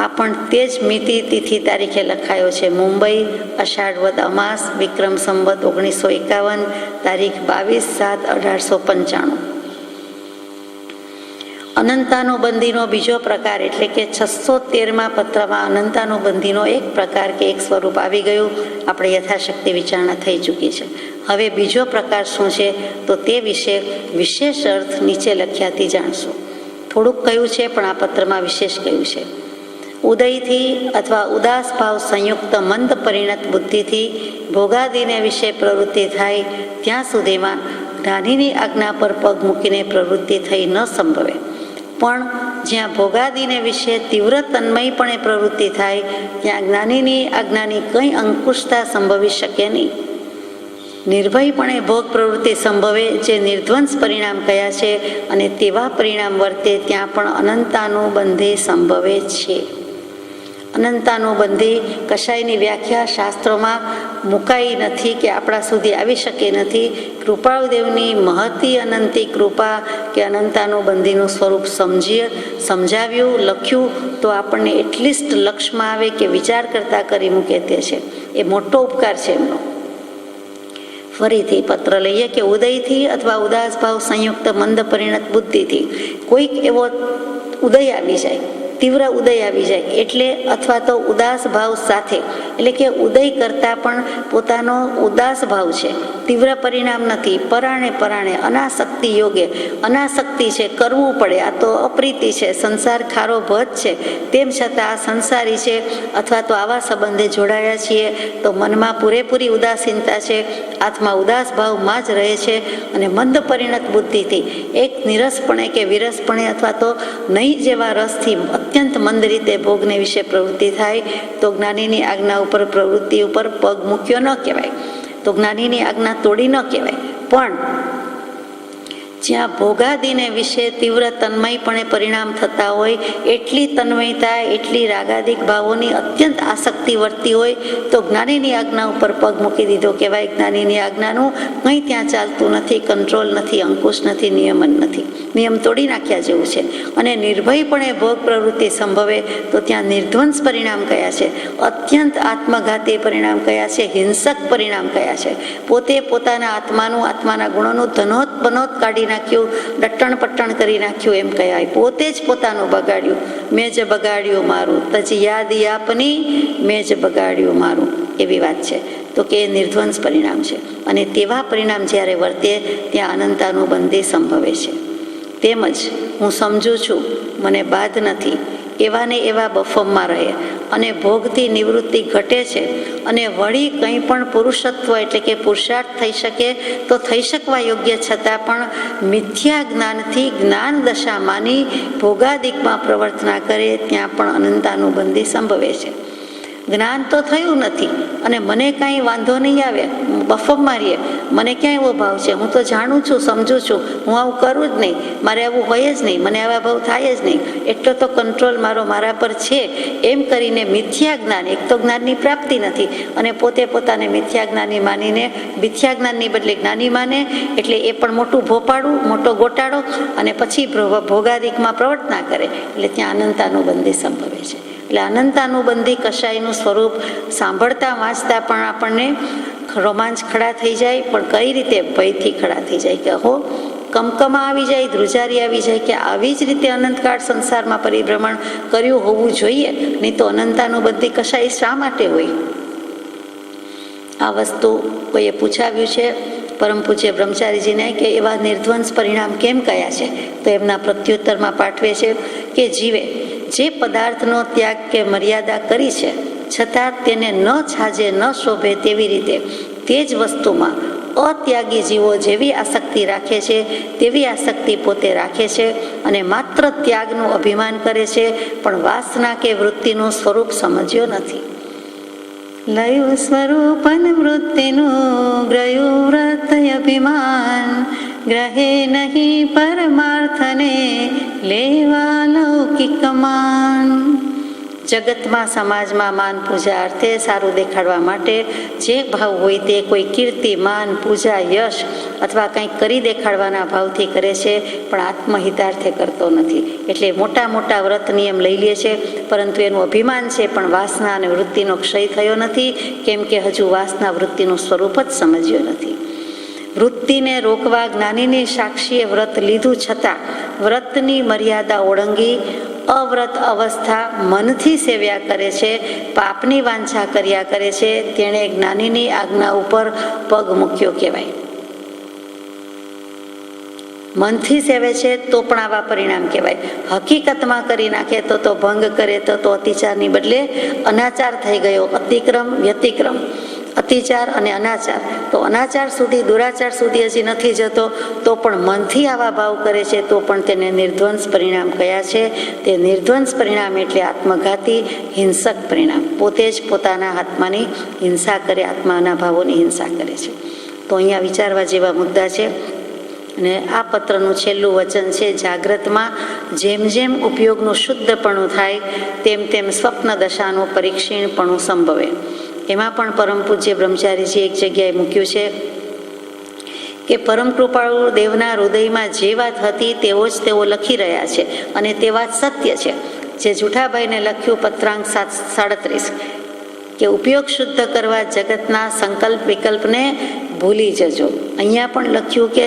[SPEAKER 1] આ પણ તે જ મિતિ તિથિ તારીખે લખાયો છે. મુંબઈ, અષાઢ વદ અમાસ, વિક્રમ સંવત 1951, તારીખ 22/7/1895. અનંતાનુબંધીનો બીજો પ્રકાર એટલે કે 613મા પત્રમાં અનંતાનુબંધીનો એક પ્રકાર કે એક સ્વરૂપ આવી ગયું. આપણે યથાશક્તિ વિચારણા થઈ ચૂકી છે. હવે બીજો પ્રકાર શું છે તો તે વિશે વિશેષ અર્થ નીચે લખ્યાથી જાણશો. થોડુંક કહ્યું છે, પણ આ પત્રમાં વિશેષ કહ્યું છે. ઉદયથી અથવા ઉદાસ ભાવ સંયુક્ત મંદ પરિણત બુદ્ધિથી ભોગાદિને વિશે પ્રવૃત્તિ થાય ત્યાં સુધીમાં જ્ઞાનીની આજ્ઞા પર પગ મૂકીને પ્રવૃત્તિ થઈ ન સંભવે. પણ જ્યાં ભોગાદિને વિશે તીવ્ર તન્મયપણે પ્રવૃત્તિ થાય ત્યાં જ્ઞાનીની આજ્ઞાની કંઈ અંકુશતા સંભવી શકે નહીં. નિર્ભયપણે ભોગ પ્રવૃત્તિ સંભવે જે નિર્ધ્વંસ પરિણામ કયા છે, અને તેવા પરિણામ વર્તે ત્યાં પણ અનંતાનુબંધી સંભવે છે. અનંતાનુબંધી કશાયની વ્યાખ્યા શાસ્ત્રોમાં મુકાઈ નથી કે આપણા સુધી આવી શકે નથી. કૃપાળુદેવની મહતી અનંતી કૃપા કે અનંતાનુબંધીનું સ્વરૂપ સમજાવ્યું, લખ્યું તો આપણને એટલીસ્ટ લક્ષમાં આવે કે વિચાર કરતા કરી મૂકે તે છે. એ મોટો ઉપકાર છે એમનો. ફરીથી પત્ર લઈએ કે ઉદયથી અથવા ઉદાસ ભાવ સંયુક્ત મંદ પરિણત બુદ્ધિથી કોઈક એવો ઉદય આવી જાય, તીવ્ર ઉદય આવી જાય, એટલે અથવા તો ઉદાસ ભાવ સાથે, એટલે કે ઉદય કરતાં પણ પોતાનો ઉદાસ ભાવ છે, તીવ્ર પરિણામ નથી, પરાણે અનાસક્તિ યોગે, અનાસક્તિ છે, કરવું પડે, આ તો અપ્રીતિ છે, સંસાર ખારો ભજ છે, તેમ છતાં આ સંસારી છે અથવા તો આવા સંબંધે જોડાયા છીએ તો મનમાં પૂરેપૂરી ઉદાસીનતા છે, આત્મા ઉદાસ ભાવમાં જ રહે છે. અને મંદ પરિણત બુદ્ધિથી એક નિરસપણે કે વિરસપણે અથવા તો નહીં જેવા રસથી અત્યંત મંદ રીતે ભોગને વિશે પ્રવૃત્તિ થાય તો જ્ઞાનીની આજ્ઞા ઉપર પ્રવૃત્તિ ઉપર પગ મૂક્યો ન કહેવાય, તો જ્ઞાનીની આજ્ઞા તોડી ન કહેવાય. પણ જ્યાં ભોગાદિને વિશે તીવ્ર તન્મયપણે પરિણામ થતા હોય, એટલી તન્મયતા, એટલી રાગાદિક ભાવોની અત્યંત આસક્તિ વર્તી હોય તો જ્ઞાનીની આજ્ઞા ઉપર પગ મૂકી દીધો કહેવાય. જ્ઞાનીની આજ્ઞાનું કંઈ ત્યાં ચાલતું નથી, કંટ્રોલ નથી, અંકુશ નથી, નિયમન નથી, નિયમ તોડી નાખ્યા જેવું છે. અને નિર્ભયપણે ભોગ પ્રવૃત્તિ સંભવે તો ત્યાં નિર્ધ્વંસ પરિણામ કયા છે, અત્યંત આત્મઘાતી પરિણામ કયા છે, હિંસક પરિણામ કયા છે. પોતે પોતાના આત્માના ગુણોનું ધનોત બનોત કાઢી નાખ્યું, ડટ્ટણ પટ્ટણ કરી નાખ્યું એમ કહેવાય. પોતે જ પોતાનું બગાડ્યું. મેં જ બગાડ્યું મારું, તજી યાદ આપની, મેં જ બગાડ્યું મારું, એવી વાત છે. તો કે એ નિર્ધ્વંસ પરિણામ છે. અને તેવા પરિણામ જ્યારે વર્તે ત્યાં અનંતાનુબંધી સંભવે છે. તેમજ હું સમજું છું, મને બાદ નથી, એવા ને એવા બફમમાં રહે અને ભોગથી નિવૃત્તિ ઘટે છે. અને વળી કંઈ પણ પુરુષત્વ એટલે કે પુરુષાર્થ થઈ શકે તો થઈ શકવા યોગ્ય છતાં પણ મિથ્યા જ્ઞાનથી જ્ઞાન દશા માની ભોગાદિકમાં પ્રવર્તના કરે ત્યાં પણ અનંતાનુબંધી સંભવે છે. જ્ઞાન તો થયું નથી અને મને કાંઈ વાંધો નહીં આવે, બફમ મારીએ, મને ક્યાં એવો ભાવ છે, હું તો જાણું છું, સમજું છું, હું આવું કરું જ નહીં, મારે આવું હોય જ નહીં, મને આવા ભાવ થાય જ નહીં, એટલો તો કંટ્રોલ મારા પર છે, એમ કરીને મિથ્યા જ્ઞાન, એક તો જ્ઞાનની પ્રાપ્તિ નથી અને પોતે પોતાને મિથ્યા જ્ઞાની માનીને મિથ્યા જ્ઞાનની બદલે જ્ઞાની માને, એટલે એ પણ મોટું ભોપાડું, મોટો ગોટાળો, અને પછી ભોગાદિકમાં પ્રવર્તના કરે, એટલે ત્યાં અનંતાનુબંધી સંભવે છે. એટલે અનંતાનુબંધી કશાયનું સ્વરૂપ સાંભળતા વાંચતા પણ આપણને રોમાંચ ખડા થઈ જાય, પણ કઈ રીતે ભયથી ખડા થઈ જાય કે હો કમકમા આવી જાય, ધ્રુજારી આવી જાય કે આવી જ રીતે અનંતકાળ સંસારમાં પરિભ્રમણ કર્યું હોવું જોઈએ, નહીં તો અનંતાનુબંધી કશાય શા માટે હોય? આ વસ્તુ કોઈએ પૂછાવ્યું છે પરમ પૂજ્ય બ્રહ્મચારીજીને કે એવા નિર્ધ્વંસ પરિણામ કેમ કયા છે? તો એમના પ્રત્યુત્તરમાં પાઠવે છે કે જીવે જે પદાર્થનો ત્યાગ કે મર્યાદા કરી છે છતાં તેને ન છાજે ન શોભે તેવી રીતે તે જ વસ્તુમાં અત્યાગી જીવો જેવી આસક્તિ રાખે છે તેવી આસક્તિ પોતે રાખે છે અને માત્ર ત્યાગનું અભિમાન કરે છે, પણ વાસના કે વૃત્તિનું સ્વરૂપ સમજ્યો નથી. લયું સ્વરૂપન વૃત્તિનું ગ્રયું વ્રત અભિમાન, ગ્રહે નહીં પરમાર્થને લેવા લૌકિક માન. જગતમાં સમાજમાં માન પૂજા અર્થે સારું દેખાડવા માટે જે ભાવ હોય તે કોઈ કીર્તિ, માન, પૂજા, યશ અથવા કંઈક કરી દેખાડવાના ભાવથી કરે છે, પણ આત્મહિતાર્થે કરતો નથી. એટલે મોટા મોટા વ્રત નિયમ લઈ લે છે, પરંતુ એનું અભિમાન છે, પણ વાસના અને વૃત્તિનો ક્ષય થયો નથી, કેમ કે હજુ વાસના વૃત્તિનું સ્વરૂપ જ સમજ્યો નથી. વૃત્તિને રોકવા જ્ઞાનીની સાક્ષીએ વ્રત લીધું છતાં વ્રતની મર્યાદા ઓળંગી અવ્રત અવસ્થા મનથી સેવ્યા કરે છે, પાપની વાંછા કર્યા કરે છે, તેણે જ્ઞાનીની આજ્ઞા ઉપર પગ મૂક્યો કહેવાય. મનથી સેવે છે તો પણ આવા પરિણામ કહેવાય. હકીકતમાં કરી નાખે તો ભંગ કરે તો અતિચારની બદલે અનાચાર થઈ ગયો. અતિક્રમ, વ્યતિક્રમ, અતિચાર અને અનાચાર. તો અનાચાર સુધી, દુરાચાર સુધી હજી નથી જતો, તો પણ મનથી આવા ભાવ કરે છે તો પણ તેને નિર્ધ્વંસ પરિણામ કયા છે. તે નિર્ધ્વંસ પરિણામ એટલે આત્મઘાતી, હિંસક પરિણામ. પોતે જ પોતાના આત્માની હિંસા કરે, આત્માના ભાવોની હિંસા કરે છે. તો અહીંયા વિચારવા જેવા મુદ્દા છે. અને આ પત્રનું છેલ્લું વચન છે, જાગ્રતમાં જેમ જેમ ઉપયોગનું શુદ્ધપણું થાય તેમ તેમ સ્વપ્ન દશાનું પરીક્ષીણપણું સંભવે. એમાં પણ પરમ પૂજ્ય બ્રહ્મચારીજી એક જગ્યાએ મૂક્યું છે કે પરમ કૃપાળુ દેવના હૃદયમાં જે વાત હતી તેવો જ તેઓ લખી રહ્યા છે, અને તે વાત સત્ય છે. જે જુઠાભાઈને લખ્યું પત્રાંક 37 કે ઉપયોગ શુદ્ધ કરવા જગતના સંકલ્પ વિકલ્પને ભૂલી જજો. અહીંયા પણ લખ્યું કે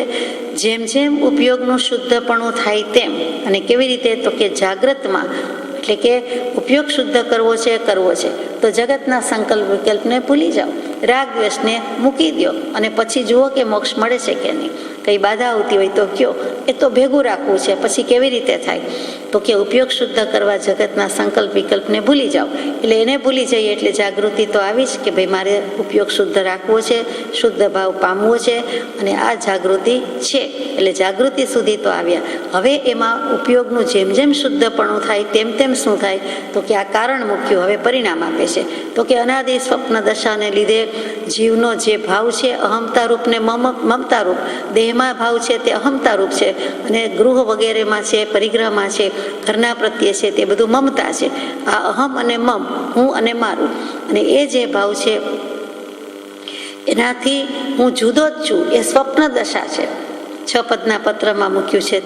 [SPEAKER 1] જેમ જેમ ઉપયોગનું શુદ્ધપણું થાય તેમ, અને કેવી રીતે, તો કે જાગ્રતમાં, એટલે કે ઉપયોગ શુદ્ધ કરવો છે તો જગતના સંકલ્પ વિકલ્પને ભૂલી જાઓ, રાગ દ્વેષને મૂકી દો, અને પછી જુઓ કે મોક્ષ મળે છે કે નહીં. કંઈ બાધા આવતી હોય તો કયો, એ તો ભેગું રાખવું છે, પછી કેવી રીતે થાય, તો કે ઉપયોગ શુદ્ધ કરવા જગતના સંકલ્પ વિકલ્પને ભૂલી જાઓ. એટલે એને ભૂલી જઈએ એટલે જાગૃતિ તો આવી જ કે ભાઈ મારે ઉપયોગ શુદ્ધ રાખવો છે, શુદ્ધ ભાવ પામવો છે, અને આ જાગૃતિ છે. એટલે જાગૃતિ સુધી તો આવ્યા. હવે એમાં ઉપયોગનું જેમ જેમ શુદ્ધપણું થાય તેમ તેમ શું થાય, તો કે આ કારણ મૂક્યું, હવે પરિણામ આપે છે. તો કે અનાદિ સ્વપ્ન દશાને લીધે જીવનો જે ભાવ છે અહમતારૂપ ને મમતારૂપ, દેહમાં ભાવ છે તે અહમતારૂપ છે, અને ગૃહ વગેરેમાં છે, પરિગ્રહમાં છે, ઘરના પ્રત્યે છે, તે બધું મમતા છે. આ અહમ અને મમ, હું અને મારું, અને એ જે ભાવ છે એનાથી હું જુદો જ છું, એ સ્વપ્ન દશા છે. 6 પદના પત્રમાં મૂક્યું છે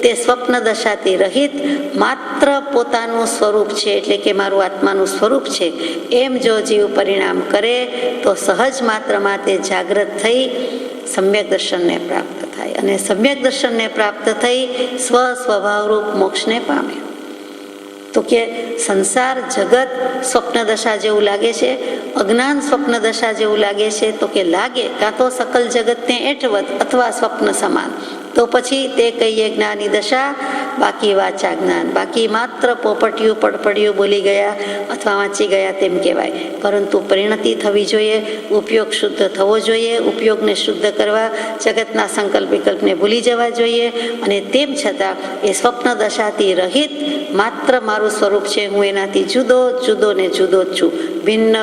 [SPEAKER 1] તે સ્વપ્ન દશાથી રહિત માત્ર પોતાનું સ્વરૂપ છે, એટલે કે મારું આત્માનું સ્વરૂપ છે, એમ જો જીવ પરિણામ કરે તો સહજ માત્રમાં તે જાગૃત થઈ સમ્યક દર્શનને પ્રાપ્ત થાય, અને સમ્યક દર્શનને પ્રાપ્ત થઈ સ્વભાવરૂપ મોક્ષને પામે. તો કે સંસાર જગત સ્વપ્ન દશા જેવું લાગે છે, અજ્ઞાન સ્વપ્ન દશા જેવું લાગે છે, તો કે લાગે કાં તો સકલ જગતને એઠવત અથવા સ્વપ્ન સમાન, તો પછી તે કહીએ જ્ઞાની દશા, બાકી વાચા જ્ઞાન, બાકી માત્ર પોપટિયું પડપડિયું બોલી ગયા અથવા વાંચી ગયા તેમ કહેવાય. પરંતુ પરિણતિ થવી જોઈએ, ઉપયોગ શુદ્ધ થવો જોઈએ, ઉપયોગને શુદ્ધ કરવા જગતના સંકલ્પ વિકલ્પને ભૂલી જવા જોઈએ, અને તેમ છતાં એ સ્વપ્ન દશાથી રહિત માત્ર મારું સ્વરૂપ છે, હું એનાથી જુદો ને જુદો જ છું, ભિન્ન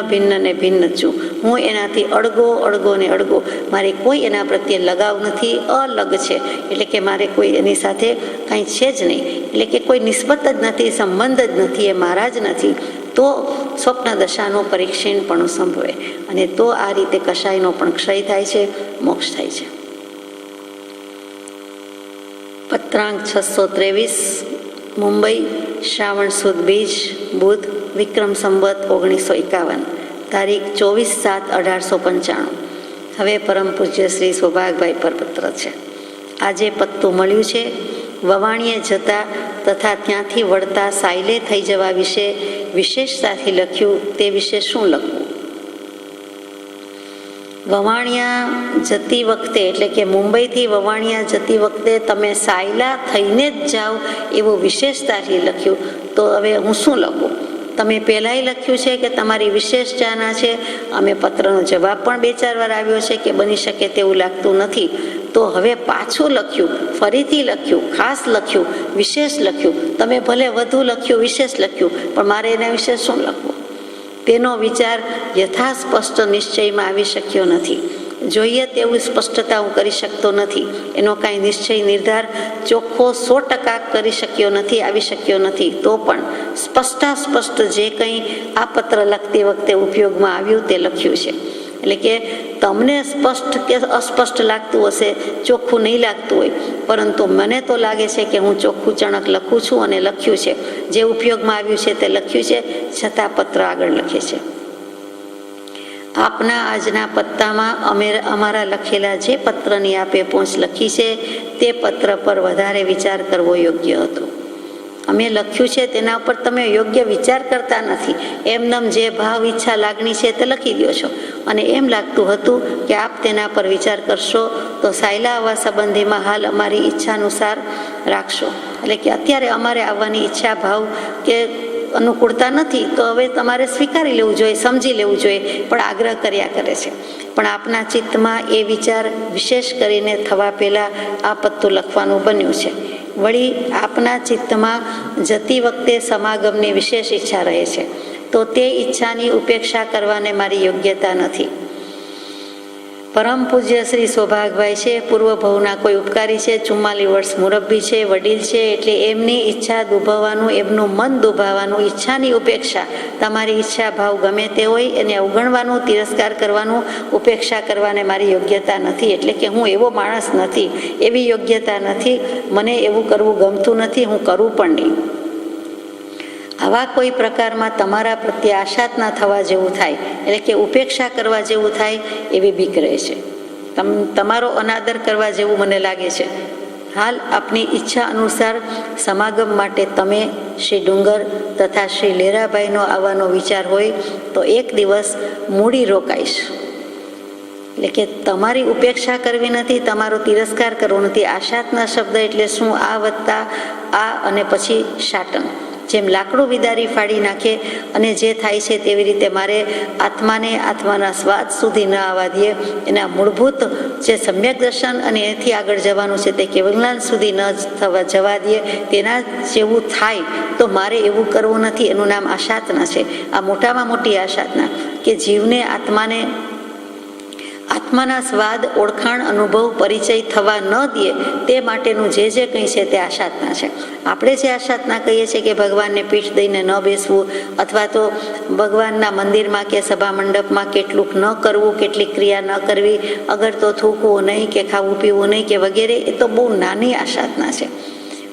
[SPEAKER 1] ને ભિન્ન જ છું, હું એનાથી અળગો ને અળગો, મારે કોઈ એના પ્રત્યે લગાવ નથી, અલગ છે, એટલે કે મારે કોઈ એની સાથે કાંઈ છે જ નહીં, એટલે કે કોઈ નિસ્બત જ નથી, સંબંધ જ નથી, એ મારા જ નથી. તો સ્વપ્ન દશાનું પરીક્ષણ પણ સંભવે, અને તો આ રીતે કશાયનો પણ ક્ષય થાય છે, મોક્ષ થાય છે. પત્રાંક 623 મુંબઈ, શ્રાવણ સુદ બીજ, બુધ, વિક્રમ સંવત 1951, તારીખ 24/7/1895. હવે પરમ પૂજ્ય શ્રી સૌભાગભાઈ પર પત્ર છે. આજે પત્તું મળ્યું છે. વવાણીએ જતા તથા ત્યાંથી વળતા સાયલે થઈ જવા વિશે વિશેષતાથી લખ્યું, તે વિશે શું લખવું? વવાણિયા જતી વખતે, એટલે કે મુંબઈથી વવાણિયા જતી વખતે તમે સાયલા થઈને જ જાઓ એવું વિશેષતાથી લખ્યું, તો હવે હું શું લખું? તમે પહેલાંય લખ્યું છે કે તમારી વિશેષ ચાહના છે. અમે પત્રનો જવાબ પણ 2-4 વાર આવ્યો છે કે બની શકે તેવું લાગતું નથી, તો હવે પાછું લખ્યું, ફરીથી લખ્યું, ખાસ લખ્યું, વિશેષ લખ્યું. તમે ભલે વધુ લખ્યું, વિશેષ લખ્યું, પણ મારે એના વિશે શું લખવું? તેનો વિચાર યથાસ્પષ્ટ નિશ્ચયમાં આવી શક્યો નથી. જોઈએ તેવું સ્પષ્ટતા હું કરી શકતો નથી. એનો કાંઈ નિશ્ચય નિર્ધાર ચોખ્ખો 100% કરી શક્યો નથી, આવી શક્યો નથી. તો પણ સ્પષ્ટ જે કંઈ આ પત્ર લખતી વખતે ઉપયોગમાં આવ્યું તે લખ્યું છે. એટલે કે તમને સ્પષ્ટ કે અસ્પષ્ટ લાગતું હશે, ચોખ્ખું નહીં લાગતું હોય, પરંતુ મને તો લાગે છે કે હું ચોખ્ખું ચણક લખું છું અને લખ્યું છે. જે ઉપયોગમાં આવ્યું છે તે લખ્યું છે, છતાં પત્ર આગળ લખે છે. આપના આજના પત્તામાં અમારા લખેલા જે પત્રની આપે પહોંચ લખી છે તે પત્ર પર વધારે વિચાર કરવો યોગ્ય હતો. અમે લખ્યું છે તેના ઉપર તમે યોગ્ય વિચાર કરતા નથી. એમનેમ જે ભાવ, ઈચ્છા, લાગણી છે તે લખી દો છો અને એમ લાગતું હતું કે આપ તેના પર વિચાર કરશો તો સાયલા આવવા સંબંધીમાં હાલ અમારી ઈચ્છા અનુસાર રાખશો. એટલે કે અત્યારે અમારે આવવાની ઈચ્છા, ભાવ કે અનુકૂળતા નથી, તો હવે તમારે સ્વીકારી લેવું જોઈએ, સમજી લેવું જોઈએ, પણ આગ્રહ કર્યા કરે છે. પણ આપના ચિત્તમાં એ વિચાર વિશેષ કરીને થવા પહેલાં આ પત્તું લખવાનું બન્યું છે. વળી આપના ચિત્તમાં જતી વખતે સમાગમની વિશેષ ઈચ્છા રહે છે, તો તે ઈચ્છાની ઉપેક્ષા કરવાને મારી યોગ્યતા નથી. પરમ પૂજ્ય શ્રી સૌભાગભાઈ છે, પૂર્વ ભવના કોઈ ઉપકારી છે, 44 વર્ષ મુરબ્બી છે, વડીલ છે, એટલે એમની ઈચ્છા દુભાવવાનું, એમનું મન દુભાવવાનું, ઈચ્છાની ઉપેક્ષા, તમારી ઈચ્છા ભાવ ગમે તે હોય એને અવગણવાનું, તિરસ્કાર કરવાનું, ઉપેક્ષા કરવાને મારી યોગ્યતા નથી. એટલે કે હું એવો માણસ નથી, એવી યોગ્યતા નથી, મને એવું કરવું ગમતું નથી, હું કરું પણ નહીં. આવા કોઈ પ્રકારમાં તમારા પ્રત્યે આશાત ના થવા જેવું થાય, એટલે કે ઉપેક્ષા કરવા જેવું થાય એવી બીક રહે છે. તમારો અનાદર કરવા જેવું મને લાગે છે. હાલ આપની ઈચ્છા અનુસાર સમાગમ માટે તમે શ્રી ડુંગર તથા શ્રી લેરાભાઈનો આવવાનો વિચાર હોય તો એક દિવસ મૂડી રોકાઈશ. એટલે કે તમારી ઉપેક્ષા કરવી નથી, તમારો તિરસ્કાર કરવો નથી. આશાતના શબ્દ એટલે શું? આ વત્તા આ અને પછી શાટન. જેમ લાકડું વિદારી ફાડી નાખે અને જે થાય છે તેવી રીતે મારે આત્માને આત્માના સ્વાદ સુધી ન આવવા દે, એના મૂળભૂત જે સમ્યક દર્શન અને એથી આગળ જવાનું છે તે કેવલજ્ઞાન સુધી ન જવા દે, તેના જેવું થાય તો મારે એવું કરવું નથી. એનું નામ આશાતના છે. આ મોટામાં મોટી આશાતના કે જીવને આત્માના સ્વાદ, ઓળખાણ, અનુભવ, પરિચય થવા ન દે તે માટેનું જે કંઈ છે તે આશાતના છે. આપણે જે આશાતના કહીએ છીએ કે ભગવાનને પીઠ દઈને ન બેસવું, અથવા તો ભગવાનના મંદિરમાં કે સભા મંડપમાં કેટલુંક ન કરવું, કેટલીક ક્રિયા ન કરવી, અગર તો થૂકવું નહીં કે ખાવું પીવું નહીં કે વગેરે, એ તો બહુ નાની આશાતના છે.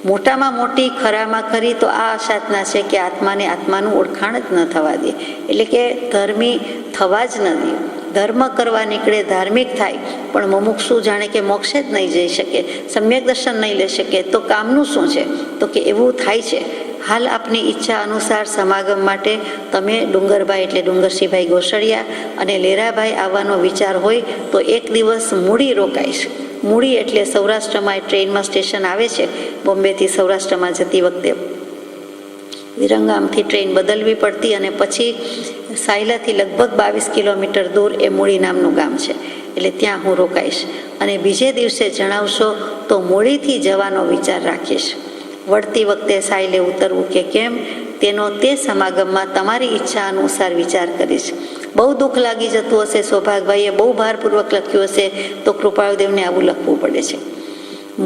[SPEAKER 1] મોટામાં મોટી, ખરામાં ખરી તો આ આશાતના છે કે આત્માને આત્માનું ઓળખાણ જ ન થવા દે. એટલે કે ધર્મી થવા જ ન દે. ધર્મ કરવા નીકળે, ધાર્મિક થાય, પણ મુમુક્ષુ જાણે કે મોક્ષે જ નહીં જઈ શકે, સમ્યક દર્શન નહીં લઈ શકે, તો કામનું શું છે? તો કે એવું થાય છે. હાલ આપની ઈચ્છા અનુસાર સમાગમ માટે તમે ડુંગરભાઈ એટલે ડુંગરસિંહભાઈ ગોસળિયા અને લેરાભાઈ આવવાનો વિચાર હોય તો એક દિવસ મૂડી રોકાઈશ. મૂડી એટલે સૌરાષ્ટ્રમાં ટ્રેનમાં સ્ટેશન આવે છે, બોમ્બેથી સૌરાષ્ટ્રમાં જતી વખતે વિરંગામથી ટ્રેન બદલવી પડતી અને પછી સાયલાથી લગભગ 22 કિલોમીટર દૂર એ મૂળી નામનું ગામ છે. એટલે ત્યાં હું રોકાઈશ અને બીજે દિવસે જણાવશો તો મૂળીથી જવાનો વિચાર રાખીશ. વળતી વખતે સાયલે ઉતરવું કે કેમ તેનો તે સમાગમમાં તમારી ઈચ્છા અનુસાર વિચાર કરીશ. બહુ દુઃખ લાગી જતું હશે, સૌભાગભાઈએ બહુ ભારપૂર્વક લખ્યું હશે, તો કૃપાળુદેવને આવું લખવું પડે છે.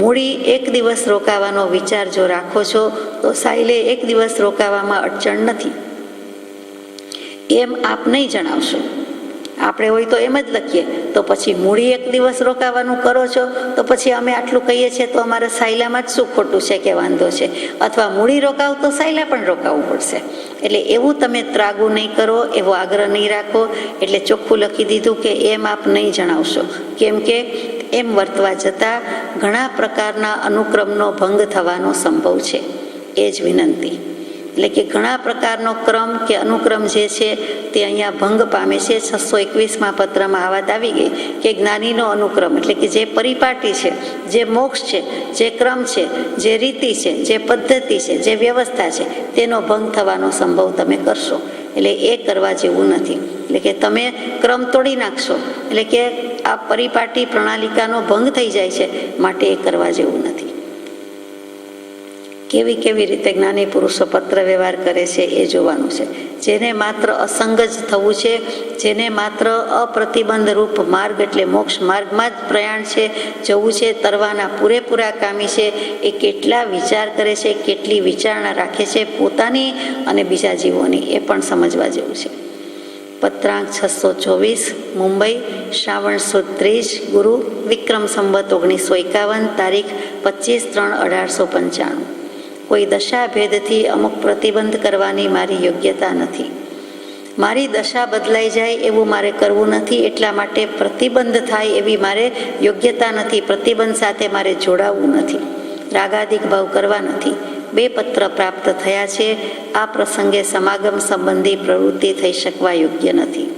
[SPEAKER 1] મૂળી એક દિવસ રોકાવાનો વિચાર જો રાખો છો તો સાયલે એક દિવસ રોકાવામાં અડચણ નથી, એમ આપ નહીં જણાવશો. આપણે હોય તો એમ જ લખીએ, તો પછી મૂળી એક દિવસ રોકાવાનું કરો છો તો પછી અમે આટલું કહીએ છીએ તો અમારે સાયલામાં જ શું ખોટું છે કે વાંધો છે, અથવા મૂળી રોકાવ તો સાયલા પણ રોકાવવું પડશે. એટલે એવું તમે ત્રાગુ નહીં કરો, એવો આગ્રહ નહીં રાખો. એટલે ચોખ્ખું લખી દીધું કે એમ આપ નહીં જણાવશો, કેમ કે એમ વર્તવા જતાં ઘણા પ્રકારના અનુક્રમનો ભંગ થવાનો સંભવ છે. એ જ વિનંતી. એટલે કે ઘણા પ્રકારનો ક્રમ કે અનુક્રમ જે છે તે અહીંયા ભંગ પામે છે. 621માં પત્રમાં આ વાત આવી ગઈ કે જ્ઞાનીનો અનુક્રમ એટલે કે જે પરિપાટી છે, જે મોક્ષ છે, જે ક્રમ છે, જે રીતિ છે, જે પદ્ધતિ છે, જે વ્યવસ્થા છે, તેનો ભંગ થવાનો સંભવ તમે કરશો. એટલે એ કરવા જેવું નથી. એટલે કે તમે ક્રમ તોડી નાખશો, એટલે કે આ પરિપાટી પ્રણાલિકાનો ભંગ થઈ જાય છે, માટે એ કરવા જેવું નથી. કેવી કેવી રીતે જ્ઞાની પુરુષો પત્ર વ્યવહાર કરે છે એ જોવાનું છે. જેને માત્ર અસંગ જ થવું છે, જેને માત્ર અપ્રતિબંધ રૂપ માર્ગ એટલે મોક્ષ માર્ગમાં જ પ્રયાણ છે, જવું છે, તરવાના પૂરેપૂરા કામી છે, એ કેટલા વિચાર કરે છે, કેટલી વિચારણા રાખે છે પોતાની અને બીજા જીવોની, એ પણ સમજવા જેવું છે. પત્રાંક 624, મુંબઈ, શ્રાવણ સુદ 30, ગુરુ, વિક્રમ સંવત 1951, તારીખ 25/3/1895. કોઈ દશા ભેદથી અમુક પ્રતિબંધ કરવાની મારી યોગ્યતા નથી. મારી દશા બદલાઈ જાય એવું મારે કરવું નથી, એટલા માટે પ્રતિબંધ થાય એવી મારે યોગ્યતા નથી. પ્રતિબંધ સાથે મારે જોડાવવું નથી, રાગાદિક ભાવ કરવા નથી. 2 પત્ર પ્રાપ્ત થયા છે. આ પ્રસંગે સમાગમ સંબંધી પ્રવૃત્તિ થઈ શકવા યોગ્ય નથી.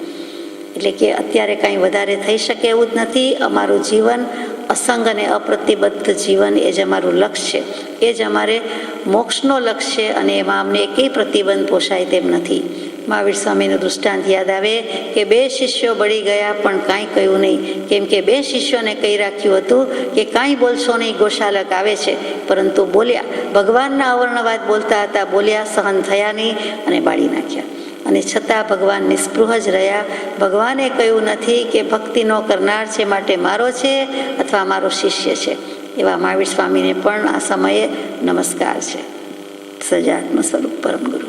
[SPEAKER 1] એટલે કે અત્યારે કાંઈ વધારે થઈ શકે એવું જ નથી. અમારું જીવન અસંગ અને અપ્રતિબદ્ધ જીવન એ જ અમારું લક્ષ્ય છે, એ જ અમારે મોક્ષનો લક્ષ્ય છે, અને એમાં અમને એકેય પ્રતિબંધ પોષાય તેમ નથી. મહાવીર સ્વામીનું દૃષ્ટાંત યાદ આવે કે 2 શિષ્યો બળી ગયા પણ કાંઈ કહ્યું નહીં, કેમ કે 2 શિષ્યોને કહી રાખ્યું હતું કે કાંઈ બોલશો નહીં, ગોશાલક આવે છે, પરંતુ બોલ્યા. ભગવાનના અવર્ણવાદ બોલતા હતા, બોલ્યા, સહન થયા નહીં અને બાળી નાખ્યા. અને છતાં ભગવાન નિસ્પૃહ જ રહ્યા. ભગવાને કહ્યું નથી કે ભક્તિ ન કરનાર છે માટે મારો છે અથવા મારો શિષ્ય છે. એવા મહાવીર સ્વામીને પણ આ સમયે નમસ્કાર છે. સજાત્મ સ્વરૂપ પરમ ગુરુ.